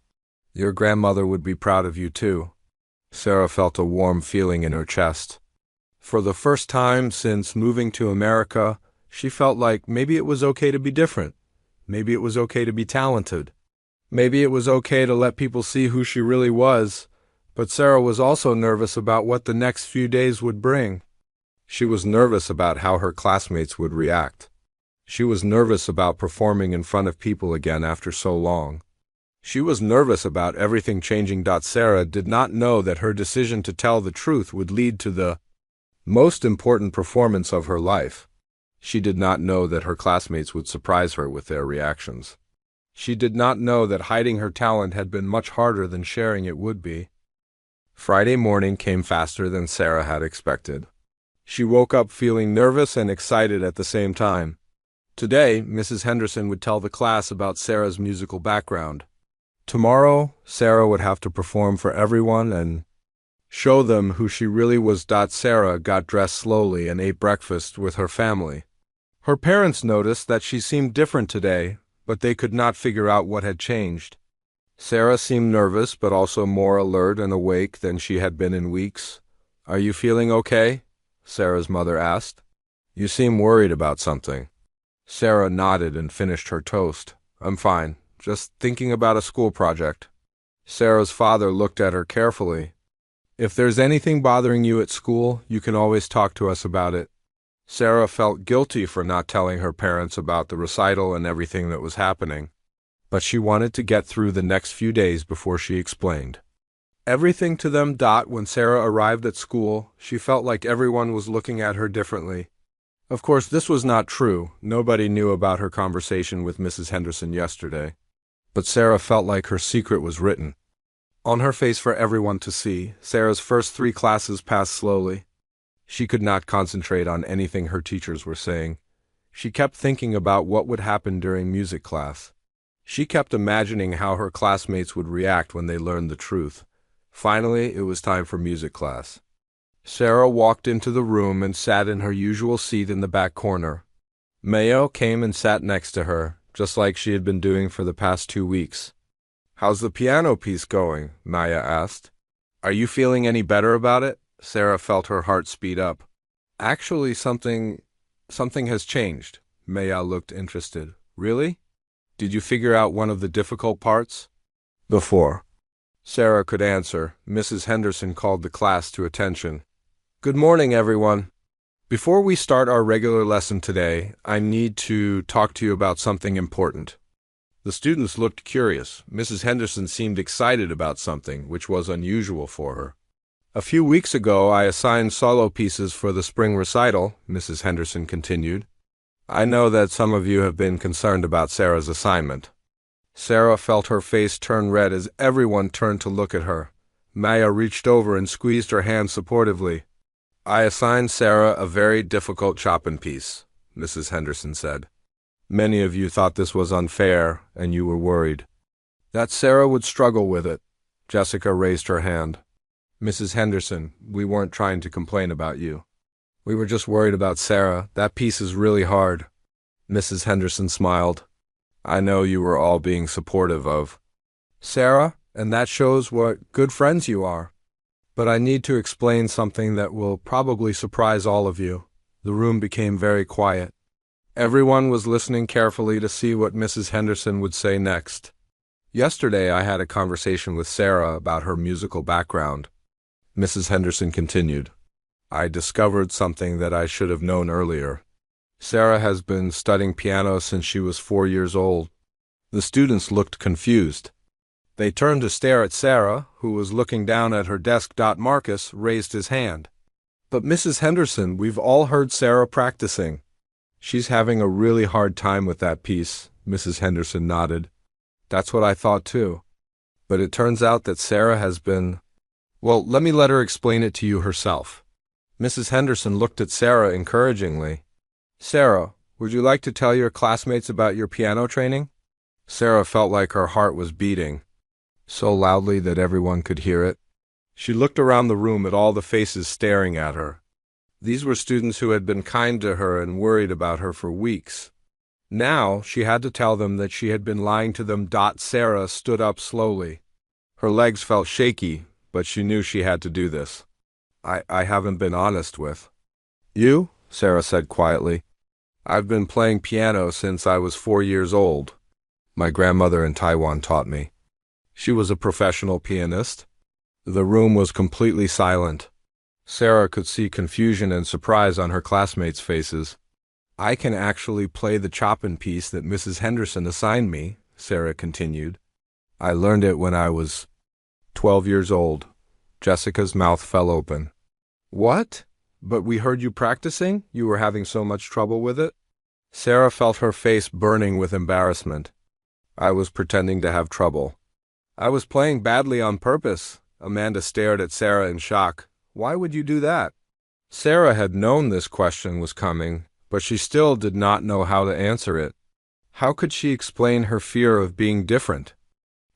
Your grandmother would be proud of you too. Sarah felt a warm feeling in her chest. For the first time since moving to America, she felt like maybe it was okay to be different. Maybe it was okay to be talented. Maybe it was okay to let people see who she really was. But Sarah was also nervous about what the next few days would bring. She was nervous about how her classmates would react. She was nervous about performing in front of people again after so long. She was nervous about everything changing. Sarah did not know that her decision to tell the truth would lead to the most important performance of her life. She did not know that her classmates would surprise her with their reactions. She did not know that hiding her talent had been much harder than sharing it would be. Friday morning came faster than Sarah had expected. She woke up feeling nervous and excited at the same time. Today, Mrs. Henderson would tell the class about Sarah's musical background. Tomorrow, Sarah would have to perform for everyone and show them who she really was. Sarah got dressed slowly and ate breakfast with her family. Her parents noticed that she seemed different today, but they could not figure out what had changed. Sarah seemed nervous but also more alert and awake than she had been in weeks. "Are you feeling okay?" Sarah's mother asked. "You seem worried about something." Sarah nodded and finished her toast. "I'm fine. Just thinking about a school project." Sarah's father looked at her carefully. "If there's anything bothering you at school, you can always talk to us about it." Sarah felt guilty for not telling her parents about the recital and everything that was happening, but she wanted to get through the next few days before she explained everything to them. When Sarah arrived at school, she felt like everyone was looking at her differently. Of course, this was not true. Nobody knew about her conversation with Mrs. Henderson yesterday. But Sarah felt like her secret was written on her face for everyone to see. Sarah's first 3 classes passed slowly. She could not concentrate on anything her teachers were saying. She kept thinking about what would happen during music class. She kept imagining how her classmates would react when they learned the truth. Finally, it was time for music class. Sarah walked into the room and sat in her usual seat in the back corner. Mayo came and sat next to her, just like she had been doing for the past 2 weeks. "How's the piano piece going?" Maya asked. "Are you feeling any better about it?" Sarah felt her heart speed up. "Actually, something has changed." Maya looked interested. "Really? Did you figure out one of the difficult parts?" Before Sarah could answer, Mrs. Henderson called the class to attention. "Good morning, everyone. Before we start our regular lesson today, I need to talk to you about something important." The students looked curious. Mrs. Henderson seemed excited about something, which was unusual for her. "A few weeks ago, I assigned solo pieces for the spring recital," Mrs. Henderson continued. "I know that some of you have been concerned about Sarah's assignment." Sarah felt her face turn red as everyone turned to look at her. Maya reached over and squeezed her hand supportively. "I assigned Sarah a very difficult Chopin piece," Mrs. Henderson said. "Many of you thought this was unfair, and you were worried that Sarah would struggle with it." Jessica raised her hand. "Mrs. Henderson, we weren't trying to complain about you. We were just worried about Sarah. That piece is really hard." Mrs. Henderson smiled. "I know you were all being supportive of Sarah, and that shows what good friends you are. But I need to explain something that will probably surprise all of you." The room became very quiet. Everyone was listening carefully to see what Mrs. Henderson would say next. "Yesterday I had a conversation with Sarah about her musical background," Mrs. Henderson continued. "I discovered something that I should have known earlier. Sarah has been studying piano since she was 4 years old." The students looked confused. They turned to stare at Sarah, who was looking down at her desk. Marcus raised his hand. "But Mrs. Henderson, we've all heard Sarah practicing." "She's having a really hard time with that piece," Mrs. Henderson nodded. "That's what I thought too. But it turns out that Sarah has been... Well, let me let her explain it to you herself." Mrs. Henderson looked at Sarah encouragingly. "Sarah, would you like to tell your classmates about your piano training?" Sarah felt like her heart was beating so loudly that everyone could hear it. She looked around the room at all the faces staring at her. These were students who had been kind to her and worried about her for weeks. Now she had to tell them that she had been lying to them. Sarah stood up slowly. Her legs felt shaky, but she knew she had to do this. I haven't been honest with you, Sarah said quietly. I've been playing piano since I was 4 years old. My grandmother in Taiwan taught me. She was a professional pianist. The room was completely silent. Sarah could see confusion and surprise on her classmates' faces. I can actually play the Chopin piece that Mrs. Henderson assigned me, Sarah continued. I learned it when I was 12 years old. Jessica's mouth fell open. What? But we heard you practicing? You were having so much trouble with it? Sarah felt her face burning with embarrassment. I was pretending to have trouble. I was playing badly on purpose. Amanda stared at Sarah in shock. Why would you do that? Sarah had known this question was coming, but she still did not know how to answer it. How could she explain her fear of being different?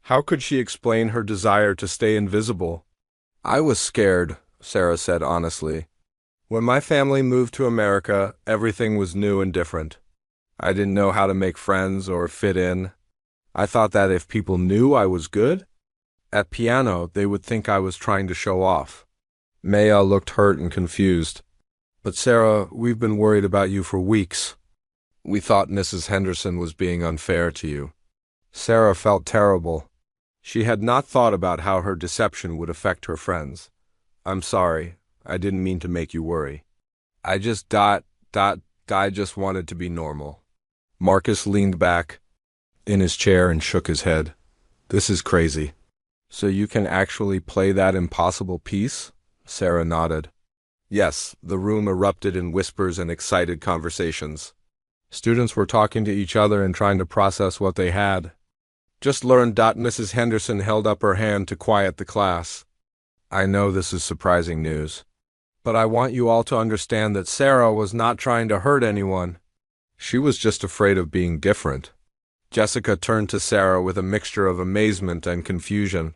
How could she explain her desire to stay invisible? I was scared, Sarah said honestly. When my family moved to America, everything was new and different. I didn't know how to make friends or fit in. I thought that if people knew I was good at piano, they would think I was trying to show off. Maya looked hurt and confused. But Sarah, we've been worried about you for weeks. We thought Mrs. Henderson was being unfair to you. Sarah felt terrible. She had not thought about how her deception would affect her friends. I'm sorry. I didn't mean to make you worry. I just I just wanted to be normal. Marcus leaned back in his chair and shook his head. This is crazy. So you can actually play that impossible piece? Sarah nodded. Yes, the room erupted in whispers and excited conversations. Students were talking to each other and trying to process what they had just learned. Mrs. Henderson held up her hand to quiet the class. I know this is surprising news, but I want you all to understand that Sarah was not trying to hurt anyone. She was just afraid of being different. Jessica turned to Sarah with a mixture of amazement and confusion.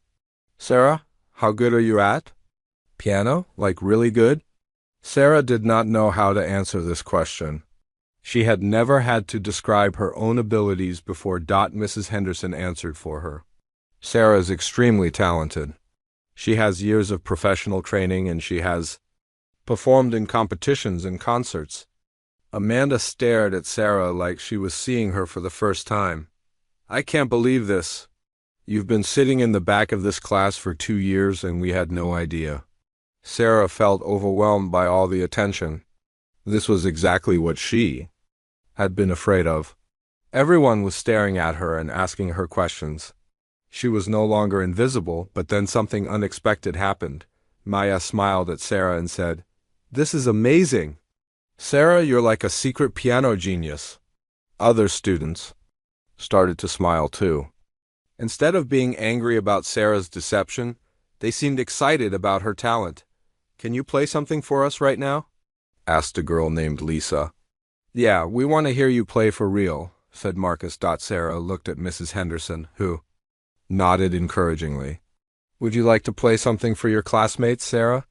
Sarah, how good are you at piano? Like really good? Sarah did not know how to answer this question. She had never had to describe her own abilities before. Mrs. Henderson answered for her. Sarah is extremely talented. She has years of professional training and she has performed in competitions and concerts. Amanda stared at Sarah like she was seeing her for the first time. I can't believe this. You've been sitting in the back of this class for 2 years and we had no idea. Sarah felt overwhelmed by all the attention. This was exactly what she had been afraid of. Everyone was staring at her and asking her questions. She was no longer invisible, but then something unexpected happened. Maya smiled at Sarah and said, "This is amazing. Sarah, you're like a secret piano genius." Other students started to smile too. Instead of being angry about Sarah's deception, they seemed excited about her talent. Can you play something for us right now? Asked a girl named Lisa. Yeah, we want to hear you play for real, said Marcus. Sarah looked at Mrs. Henderson, who nodded encouragingly. Would you like to play something for your classmates, Sarah?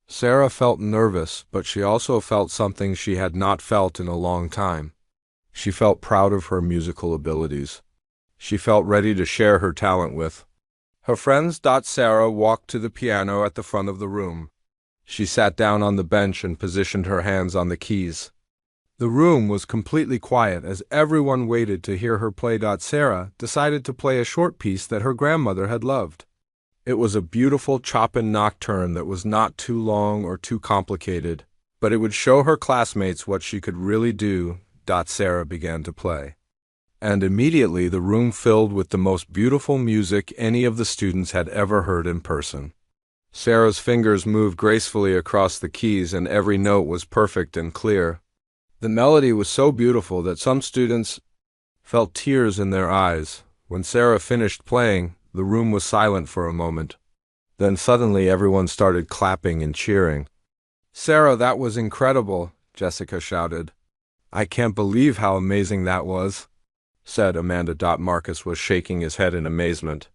Sarah felt nervous, but she also felt something she had not felt in a long time. She felt proud of her musical abilities. She felt ready to share her talent with her friends. Sarah walked to the piano at the front of the room. She sat down on the bench and positioned her hands on the keys. The room was completely quiet as everyone waited to hear her play. Sarah decided to play a short piece that her grandmother had loved. It was a beautiful Chopin nocturne that was not too long or too complicated, but it would show her classmates what she could really do. Sarah began to play. And immediately the room filled with the most beautiful music any of the students had ever heard in person. Sarah's fingers moved gracefully across the keys and every note was perfect and clear. The melody was so beautiful that some students felt tears in their eyes. When Sarah finished playing, the room was silent for a moment. Then suddenly everyone started clapping and cheering. Sarah, that was incredible, Jessica shouted. I can't believe how amazing that was, said Amanda. Marcus was shaking his head in amazement.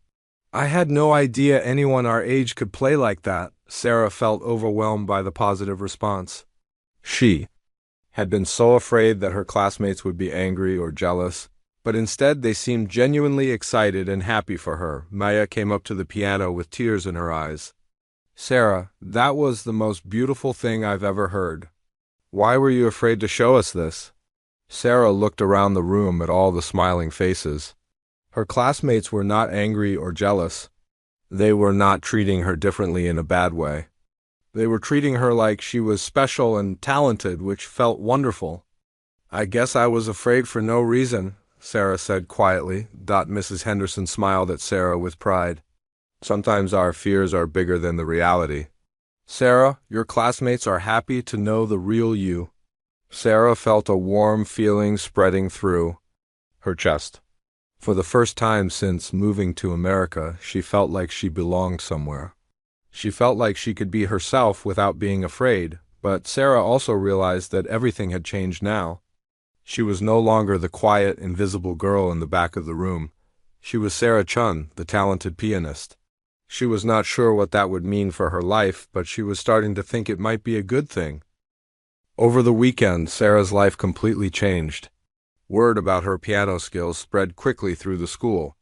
I had no idea anyone our age could play like that. Sarah felt overwhelmed by the positive response. She had been so afraid that her classmates would be angry or jealous, but instead they seemed genuinely excited and happy for her. Maya came up to the piano with tears in her eyes. Sarah, that was the most beautiful thing I've ever heard. Why were you afraid to show us this? Sarah looked around the room at all the smiling faces. Her classmates were not angry or jealous. They were not treating her differently in a bad way. They were treating her like she was special and talented, which felt wonderful. I guess I was afraid for no reason, Sarah said quietly. Mrs. Henderson smiled at Sarah with pride. Sometimes our fears are bigger than the reality. Sarah, your classmates are happy to know the real you. Sarah felt a warm feeling spreading through her chest. For the first time since moving to America, she felt like she belonged somewhere. She felt like she could be herself without being afraid, but Sarah also realized that everything had changed now. She was no longer the quiet, invisible girl in the back of the room. She was Sarah Chun, the talented pianist. She was not sure what that would mean for her life, but she was starting to think it might be a good thing. Over the weekend, Sarah's life completely changed. Word about her piano skills spread quickly through the school.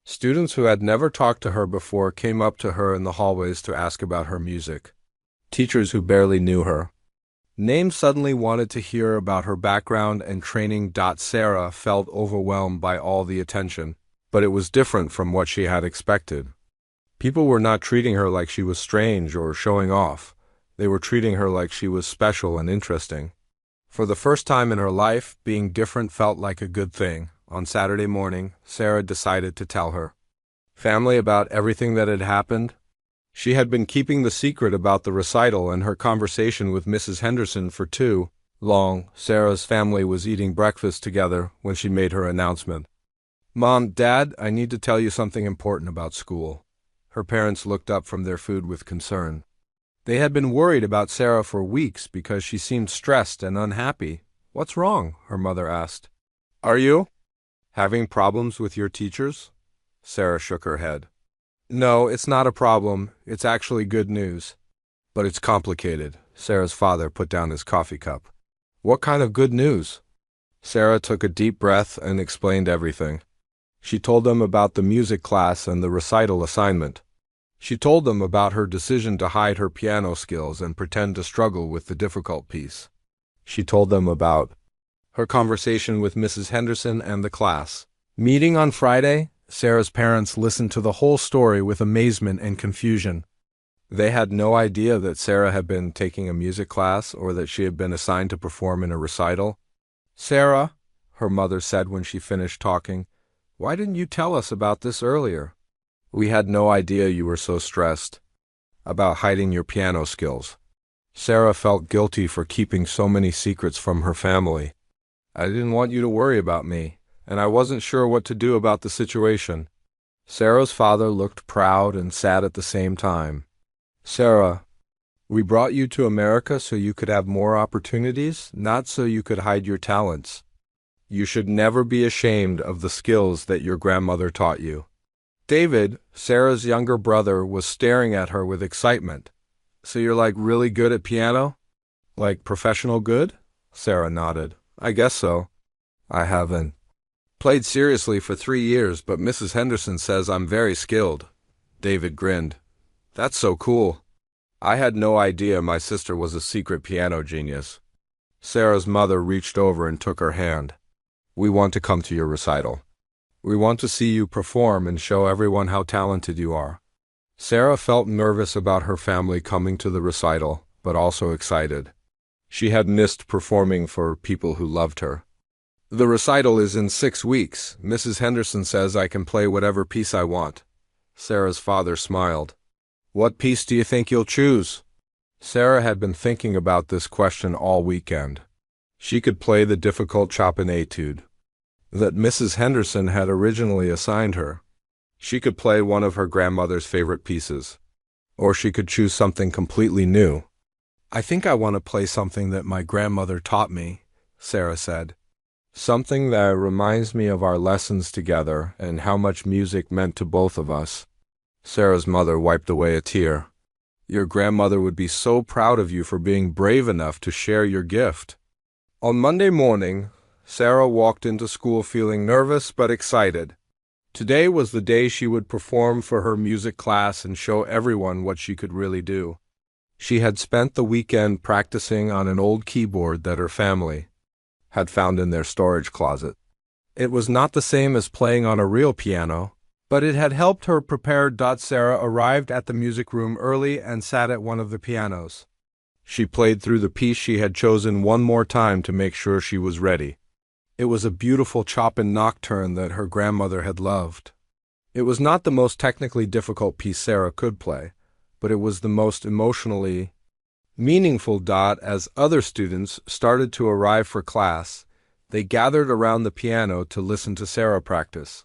Students who had never talked to her before came up to her in the hallways to ask about her music. Teachers who barely knew her. Names suddenly wanted to hear about her background and training. Sarah felt overwhelmed by all the attention, but it was different from what she had expected. People were not treating her like she was strange or showing off. They were treating her like she was special and interesting. For the first time in her life, being different felt like a good thing. On Saturday morning, Sarah decided to tell her family about everything that had happened. She had been keeping the secret about the recital and her conversation with Mrs. Henderson for too long. Sarah's family was eating breakfast together when she made her announcement. Mom, Dad, I need to tell you something important about school. Her parents looked up from their food with concern. They had been worried about Sarah for weeks because she seemed stressed and unhappy. What's wrong? Her mother asked. Are you having problems with your teachers? Sarah shook her head. No, it's not a problem. It's actually good news. But it's complicated. Sarah's father put down his coffee cup. What kind of good news? Sarah took a deep breath and explained everything. She told them about the music class and the recital assignment. She told them about her decision to hide her piano skills and pretend to struggle with the difficult piece. She told them about her conversation with Mrs. Henderson and the class. Meeting on Friday, Sarah's parents listened to the whole story with amazement and confusion. They had no idea that Sarah had been taking a music class or that she had been assigned to perform in a recital. Sarah, her mother said when she finished talking, why didn't you tell us about this earlier? We had no idea you were so stressed about hiding your piano skills. Sarah felt guilty for keeping so many secrets from her family. I didn't want you to worry about me, and I wasn't sure what to do about the situation. Sarah's father looked proud and sad at the same time. Sarah, we brought you to America so you could have more opportunities, not so you could hide your talents. You should never be ashamed of the skills that your grandmother taught you. David, Sarah's younger brother, was staring at her with excitement. So you're like really good at piano? Like professional good? Sarah nodded. I guess so. I haven't played seriously for 3 years, but Mrs. Henderson says I'm very skilled. David grinned. That's so cool. I had no idea my sister was a secret piano genius. Sarah's mother reached over and took her hand. We want to come to your recital. We want to see you perform and show everyone how talented you are. Sarah felt nervous about her family coming to the recital, but also excited. She had missed performing for people who loved her. The recital is in 6 weeks. Mrs. Henderson says I can play whatever piece I want. Sarah's father smiled. What piece do you think you'll choose? Sarah had been thinking about this question all weekend. She could play the difficult Chopin etude that Mrs. Henderson had originally assigned her. She could play one of her grandmother's favorite pieces. Or she could choose something completely new. I think I want to play something that my grandmother taught me, Sarah said. Something that reminds me of our lessons together and how much music meant to both of us. Sarah's mother wiped away a tear. Your grandmother would be so proud of you for being brave enough to share your gift. On Monday morning, Sarah walked into school feeling nervous but excited. Today was the day she would perform for her music class and show everyone what she could really do. She had spent the weekend practicing on an old keyboard that her family had found in their storage closet. It was not the same as playing on a real piano, but it had helped her prepare. Sarah arrived at the music room early and sat at one of the pianos. She played through the piece she had chosen one more time to make sure she was ready. It was a beautiful Chopin nocturne that her grandmother had loved. It was not the most technically difficult piece Sarah could play, but it was the most emotionally meaningful. As other students started to arrive for class, they gathered around the piano to listen to Sarah practice.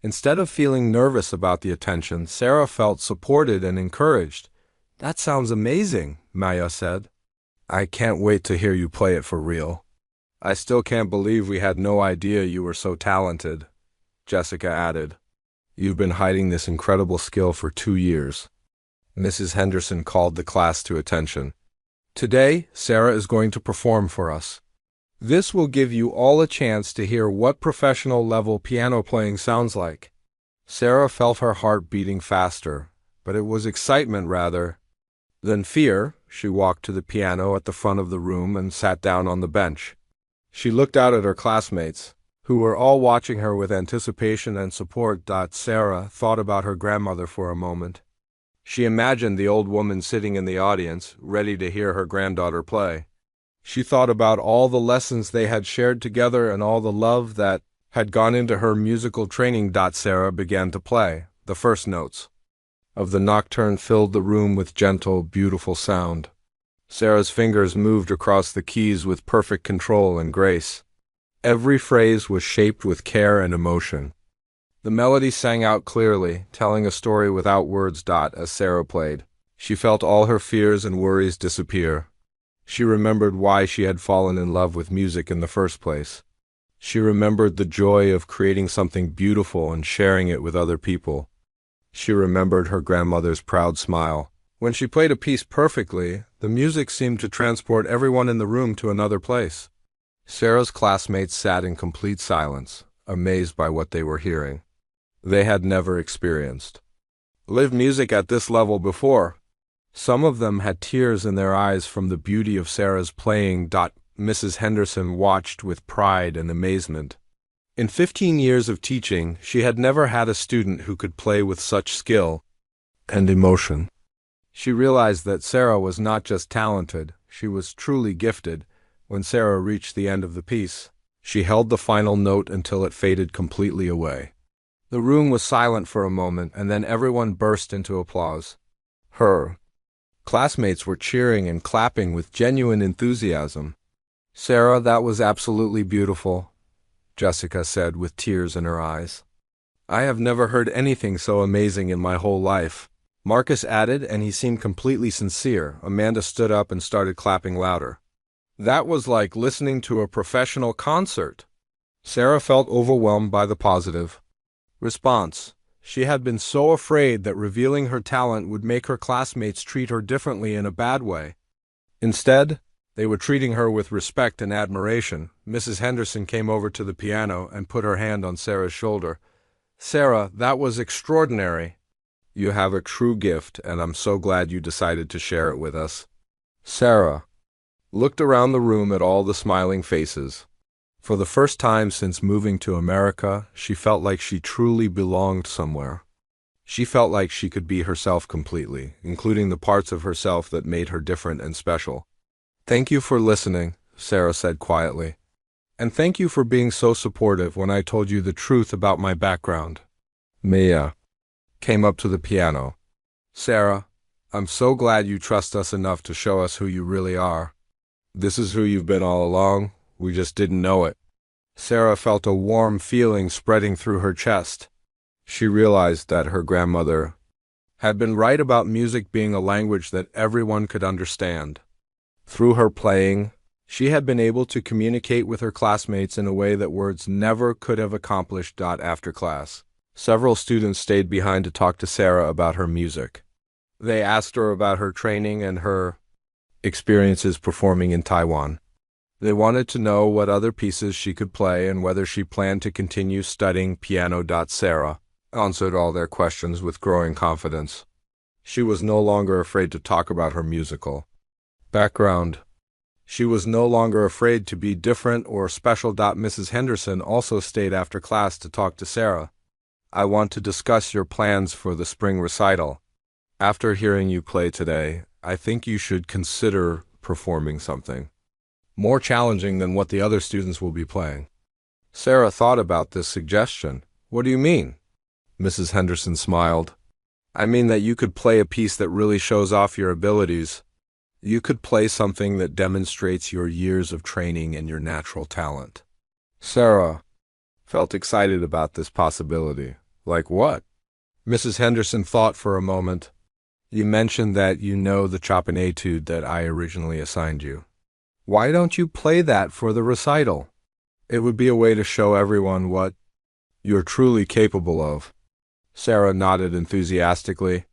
Instead of feeling nervous about the attention, Sarah felt supported and encouraged. "That sounds amazing," Maya said. "I can't wait to hear you play it for real. I still can't believe we had no idea you were so talented," Jessica added. "You've been hiding this incredible skill for 2 years." Mrs. Henderson called the class to attention. "Today, Sarah is going to perform for us. This will give you all a chance to hear what professional-level piano playing sounds like." Sarah felt her heart beating faster, but it was excitement rather than fear. She walked to the piano at the front of the room and sat down on the bench. She looked out at her classmates, who were all watching her with anticipation and support. Sarah thought about her grandmother for a moment. She imagined the old woman sitting in the audience, ready to hear her granddaughter play. She thought about all the lessons they had shared together and all the love that had gone into her musical training. Sarah began to play. The first notes of the nocturne filled the room with gentle, beautiful sound. Sarah's fingers moved across the keys with perfect control and grace. Every phrase was shaped with care and emotion. The melody sang out clearly, telling a story without words. As Sarah played, she felt all her fears and worries disappear. She remembered why she had fallen in love with music in the first place. She remembered the joy of creating something beautiful and sharing it with other people. She remembered her grandmother's proud smile. When she played a piece perfectly, the music seemed to transport everyone in the room to another place. Sarah's classmates sat in complete silence, amazed by what they were hearing. They had never experienced live music at this level before. Some of them had tears in their eyes from the beauty of Sarah's playing. Mrs. Henderson watched with pride and amazement. In 15 years of teaching, she had never had a student who could play with such skill and emotion. She realized that Sarah was not just talented, she was truly gifted. When Sarah reached the end of the piece, she held the final note until it faded completely away. The room was silent for a moment, and then everyone burst into applause. Her classmates were cheering and clapping with genuine enthusiasm. "Sarah, that was absolutely beautiful," Jessica said with tears in her eyes. "I have never heard anything so amazing in my whole life," Marcus added, and he seemed completely sincere. Amanda stood up and started clapping louder. "That was like listening to a professional concert." Sarah felt overwhelmed by the positive response. She had been so afraid that revealing her talent would make her classmates treat her differently in a bad way. Instead, they were treating her with respect and admiration. Mrs. Henderson came over to the piano and put her hand on Sarah's shoulder. "Sarah, that was extraordinary. You have a true gift, and I'm so glad you decided to share it with us." Sarah looked around the room at all the smiling faces. For the first time since moving to America, she felt like she truly belonged somewhere. She felt like she could be herself completely, including the parts of herself that made her different and special. "Thank you for listening," Sarah said quietly. "And thank you for being so supportive when I told you the truth about my background." Mia came up to the piano. "Sarah, I'm so glad you trust us enough to show us who you really are. This is who you've been all along. We just didn't know it." Sarah felt a warm feeling spreading through her chest. She realized that her grandmother had been right about music being a language that everyone could understand. Through her playing, she had been able to communicate with her classmates in a way that words never could have accomplished. After class, several students stayed behind to talk to Sarah about her music. They asked her about her training and her experiences performing in Taiwan. They wanted to know what other pieces she could play and whether she planned to continue studying piano. Sarah answered all their questions with growing confidence. She was no longer afraid to talk about her musical background. She was no longer afraid to be different or special. Mrs. Henderson also stayed after class to talk to Sarah. I want to discuss your plans for the spring recital. After hearing you play today, I think you should consider performing something more challenging than what the other students will be playing. Sarah thought about this suggestion. What do you mean? Mrs. Henderson smiled. I mean that you could play a piece that really shows off your abilities. You could play something that demonstrates your years of training and your natural talent. Sarah felt excited about this possibility. Like what? Mrs. Henderson thought for a moment. You mentioned that you know the Chopin etude that I originally assigned you. Why don't you play that for the recital? It would be a way to show everyone what you're truly capable of. Sarah nodded enthusiastically.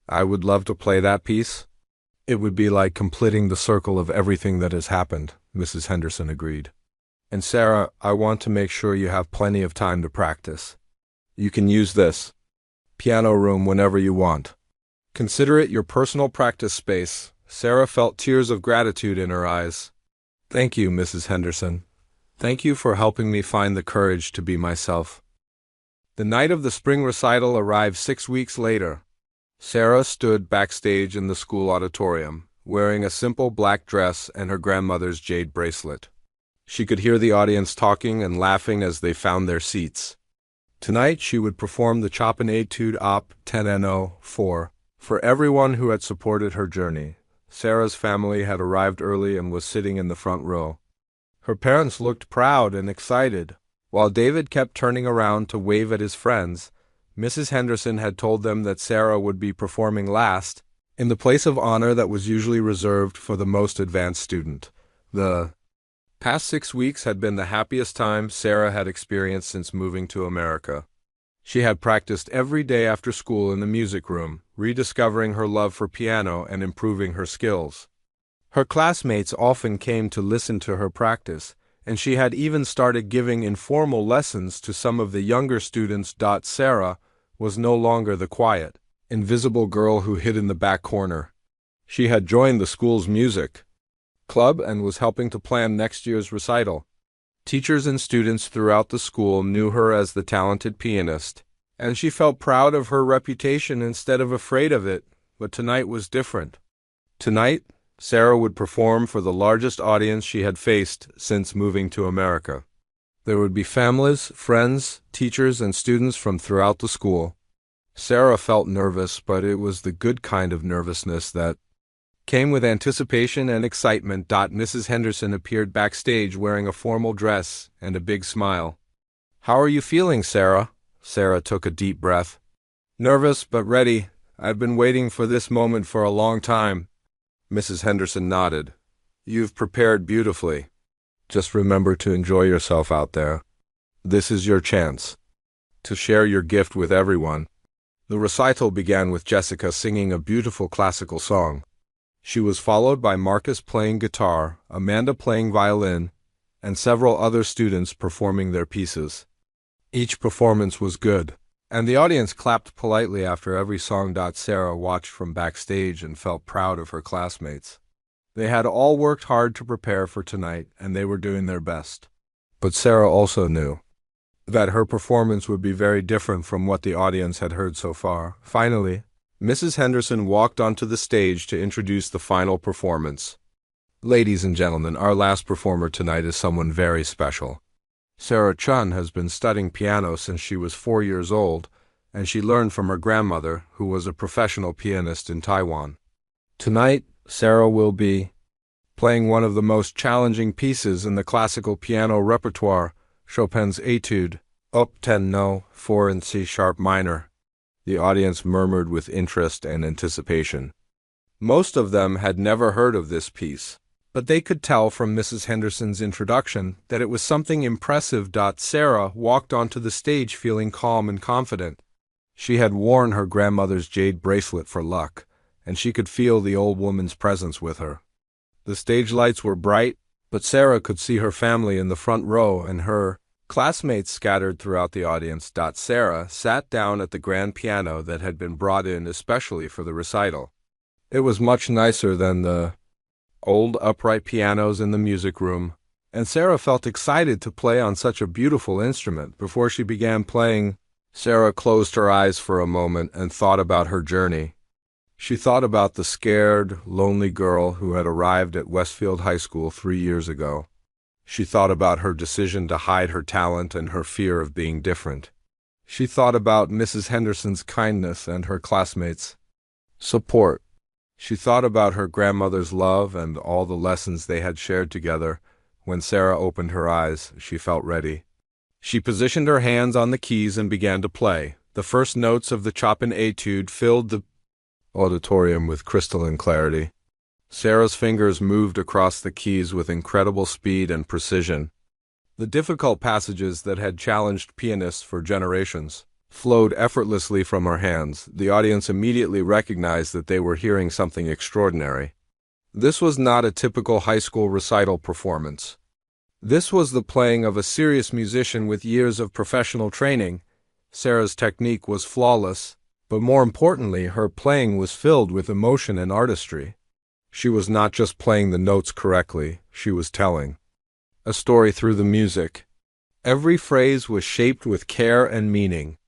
I would love to play that piece. It would be like completing the circle of everything that has happened, Mrs. Henderson agreed. And Sarah, I want to make sure you have plenty of time to practice. You can use this piano room whenever you want. Consider it your personal practice space. Sarah felt tears of gratitude in her eyes. Thank you, Mrs. Henderson. Thank you for helping me find the courage to be myself. The night of the spring recital arrived 6 weeks later. Sarah stood backstage in the school auditorium, wearing a simple black dress and her grandmother's jade bracelet. She could hear the audience talking and laughing as they found their seats. Tonight she would perform the Chopin Etude Op. 10 No. 4 for everyone who had supported her journey. Sarah's family had arrived early and was sitting in the front row. Her parents looked proud and excited. While David kept turning around to wave at his friends, Mrs. Henderson had told them that Sarah would be performing last, in the place of honor that was usually reserved for the most advanced student. The past 6 weeks had been the happiest time Sarah had experienced since moving to America. She had practiced every day after school in the music room, rediscovering her love for piano and improving her skills. Her classmates often came to listen to her practice, and she had even started giving informal lessons to some of the younger students. Sarah was no longer the quiet, invisible girl who hid in the back corner. She had joined the school's music club and was helping to plan next year's recital. Teachers and students throughout the school knew her as the talented pianist, and she felt proud of her reputation instead of afraid of it, but tonight was different. Tonight, Sarah would perform for the largest audience she had faced since moving to America. There would be families, friends, teachers, and students from throughout the school. Sarah felt nervous, but it was the good kind of nervousness that came with anticipation and excitement. Mrs. Henderson appeared backstage wearing a formal dress and a big smile. How are you feeling, Sarah? Sarah took a deep breath. Nervous, but ready. I've been waiting for this moment for a long time. Mrs. Henderson nodded. You've prepared beautifully. Just remember to enjoy yourself out there. This is your chance to share your gift with everyone. The recital began with Jessica singing a beautiful classical song. She was followed by Marcus playing guitar, Amanda playing violin, and several other students performing their pieces. Each performance was good, and the audience clapped politely after every song. Sarah watched from backstage and felt proud of her classmates. They had all worked hard to prepare for tonight, and they were doing their best. But Sarah also knew that her performance would be very different from what the audience had heard so far. Finally, Mrs. Henderson walked onto the stage to introduce the final performance. Ladies and gentlemen, our last performer tonight is someone very special. Sarah Chun has been studying piano since she was 4 years old, and she learned from her grandmother, who was a professional pianist in Taiwan. Tonight, Sarah will be playing one of the most challenging pieces in the classical piano repertoire, Chopin's Etude, Op. 10 No. 4 in C-sharp minor. The audience murmured with interest and anticipation. Most of them had never heard of this piece, but they could tell from Mrs. Henderson's introduction that it was something impressive. Sarah walked onto the stage feeling calm and confident. She had worn her grandmother's jade bracelet for luck, and she could feel the old woman's presence with her. The stage lights were bright, But Sarah could see her family in the front row and her classmates scattered throughout the audience. Sarah sat down at the grand piano that had been brought in especially for the recital. It was much nicer than the old upright pianos in the music room, and Sarah felt excited to play on such a beautiful instrument. Before she began playing, Sarah closed her eyes for a moment and thought about her journey. She thought about the scared, lonely girl who had arrived at Westfield High School 3 years ago. She thought about her decision to hide her talent and her fear of being different. She thought about Mrs. Henderson's kindness and her classmates' support. She thought about her grandmother's love and all the lessons they had shared together. When Sarah opened her eyes, she felt ready. She positioned her hands on the keys and began to play. The first notes of the Chopin Etude filled the auditorium with crystalline clarity. Sarah's fingers moved across the keys with incredible speed and precision. The difficult passages that had challenged pianists for generations flowed effortlessly from her hands. The audience immediately recognized that they were hearing something extraordinary. This was not a typical high school recital performance. This was the playing of a serious musician with years of professional training. Sarah's technique was flawless, but more importantly, her playing was filled with emotion and artistry. She was not just playing the notes correctly, she was telling a story through the music. Every phrase was shaped with care and meaning.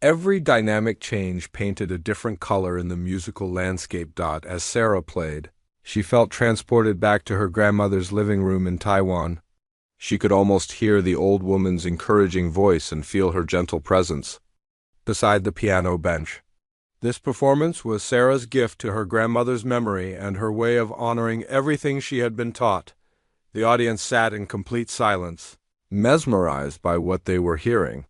Every dynamic change painted a different color in the musical landscape. As Sarah played, she felt transported back to her grandmother's living room in Taiwan. She could almost hear the old woman's encouraging voice and feel her gentle presence beside the piano bench. This performance was Sarah's gift to her grandmother's memory and her way of honoring everything she had been taught. The audience sat in complete silence, mesmerized by what they were hearing.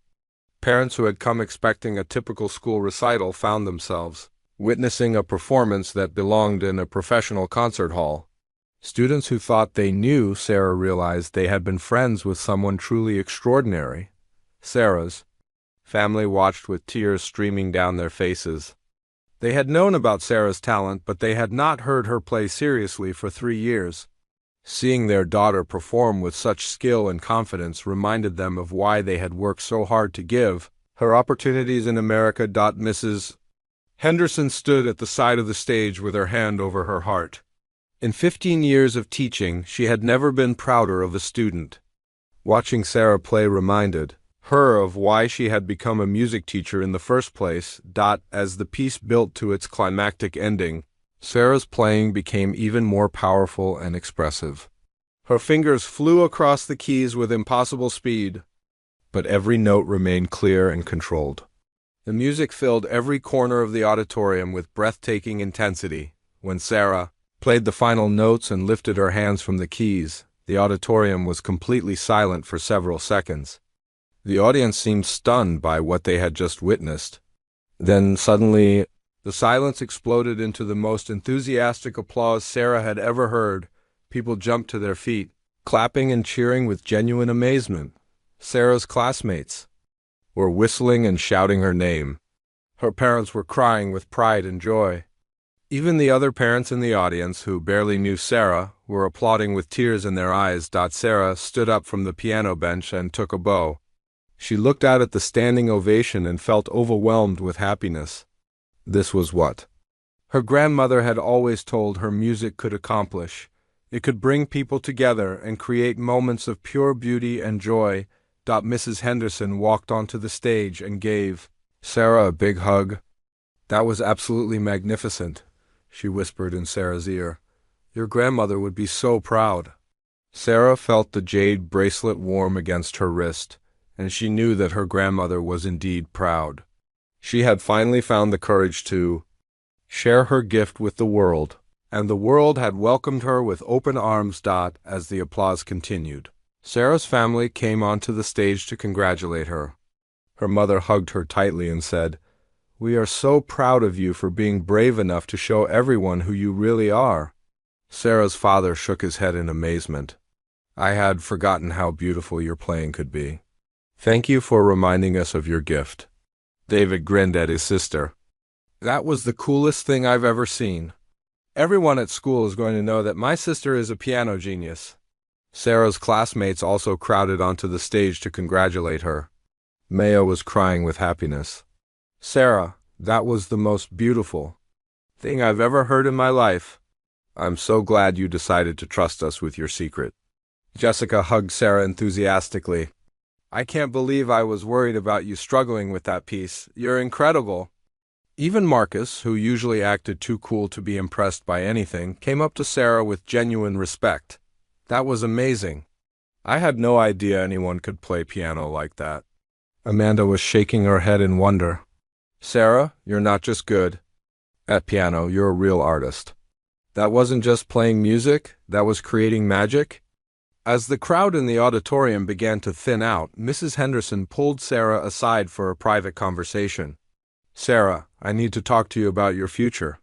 Parents who had come expecting a typical school recital found themselves witnessing a performance that belonged in a professional concert hall. Students who thought they knew Sarah realized they had been friends with someone truly extraordinary. Sarah's family watched with tears streaming down their faces. They had known about Sarah's talent, but they had not heard her play seriously for 3 years. Seeing their daughter perform with such skill and confidence reminded them of why they had worked so hard to give her opportunities in America. Mrs. Henderson stood at the side of the stage with her hand over her heart. In 15 years of teaching, she had never been prouder of a student. Watching Sarah play reminded her of why she had become a music teacher in the first place. As the piece built to its climactic ending, Sarah's playing became even more powerful and expressive. Her fingers flew across the keys with impossible speed, but every note remained clear and controlled. The music filled every corner of the auditorium with breathtaking intensity. When Sarah played the final notes and lifted her hands from the keys, the auditorium was completely silent for several seconds. The audience seemed stunned by what they had just witnessed. Then suddenly, the silence exploded into the most enthusiastic applause Sarah had ever heard. People jumped to their feet, clapping and cheering with genuine amazement. Sarah's classmates were whistling and shouting her name. Her parents were crying with pride and joy. Even the other parents in the audience, who barely knew Sarah, were applauding with tears in their eyes. Sarah stood up from the piano bench and took a bow. She looked out at the standing ovation and felt overwhelmed with happiness. This was what her grandmother had always told her music could accomplish. It could bring people together and create moments of pure beauty and joy. Mrs. Henderson walked onto the stage and gave Sarah a big hug. "That was absolutely magnificent," she whispered in Sarah's ear. "Your grandmother would be so proud." Sarah felt the jade bracelet warm against her wrist, and she knew that her grandmother was indeed proud. She had finally found the courage to share her gift with the world, and the world had welcomed her with open arms. As the applause continued, Sarah's family came onto the stage to congratulate her. Her mother hugged her tightly and said, "We are so proud of you for being brave enough to show everyone who you really are." Sarah's father shook his head in amazement. "I had forgotten how beautiful your playing could be. Thank you for reminding us of your gift." David grinned at his sister. "That was the coolest thing I've ever seen. Everyone at school is going to know that my sister is a piano genius." Sarah's classmates also crowded onto the stage to congratulate her. Maya was crying with happiness. Sarah, that was the most beautiful thing I've ever heard in my life. I'm so glad you decided to trust us with your secret. Jessica hugged Sarah enthusiastically. I can't believe I was worried about you struggling with that piece. You're incredible. Even Marcus, who usually acted too cool to be impressed by anything, came up to Sarah with genuine respect. That was amazing. I had no idea anyone could play piano like that. Amanda was shaking her head in wonder. Sarah, you're not just good at piano, you're a real artist. That wasn't just playing music, that was creating magic. As the crowd in the auditorium began to thin out, Mrs. Henderson pulled Sarah aside for a private conversation. Sarah, I need to talk to you about your future.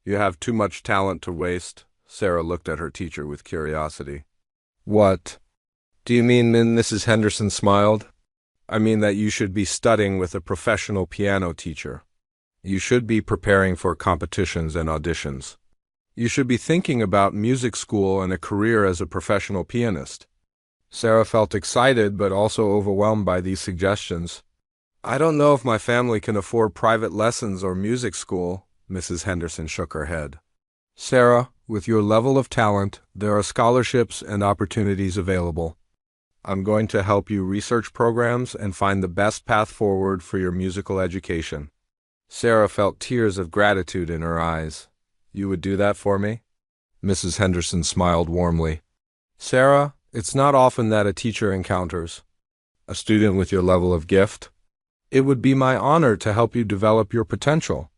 You have too much talent to waste. Sarah looked at her teacher with curiosity. What do you mean? Mrs. Henderson smiled. I mean that you should be studying with a professional piano teacher. You should be preparing for competitions and auditions. You should be thinking about music school and a career as a professional pianist. Sarah felt excited but also overwhelmed by these suggestions. I don't know if my family can afford private lessons or music school. Mrs. Henderson shook her head. Sarah, with your level of talent, there are scholarships and opportunities available. I'm going to help you research programs and find the best path forward for your musical education. Sarah felt tears of gratitude in her eyes. You would do that for me? Mrs. Henderson smiled warmly. Sarah, it's not often that a teacher encounters a student with your level of gift. It would be my honor to help you develop your potential.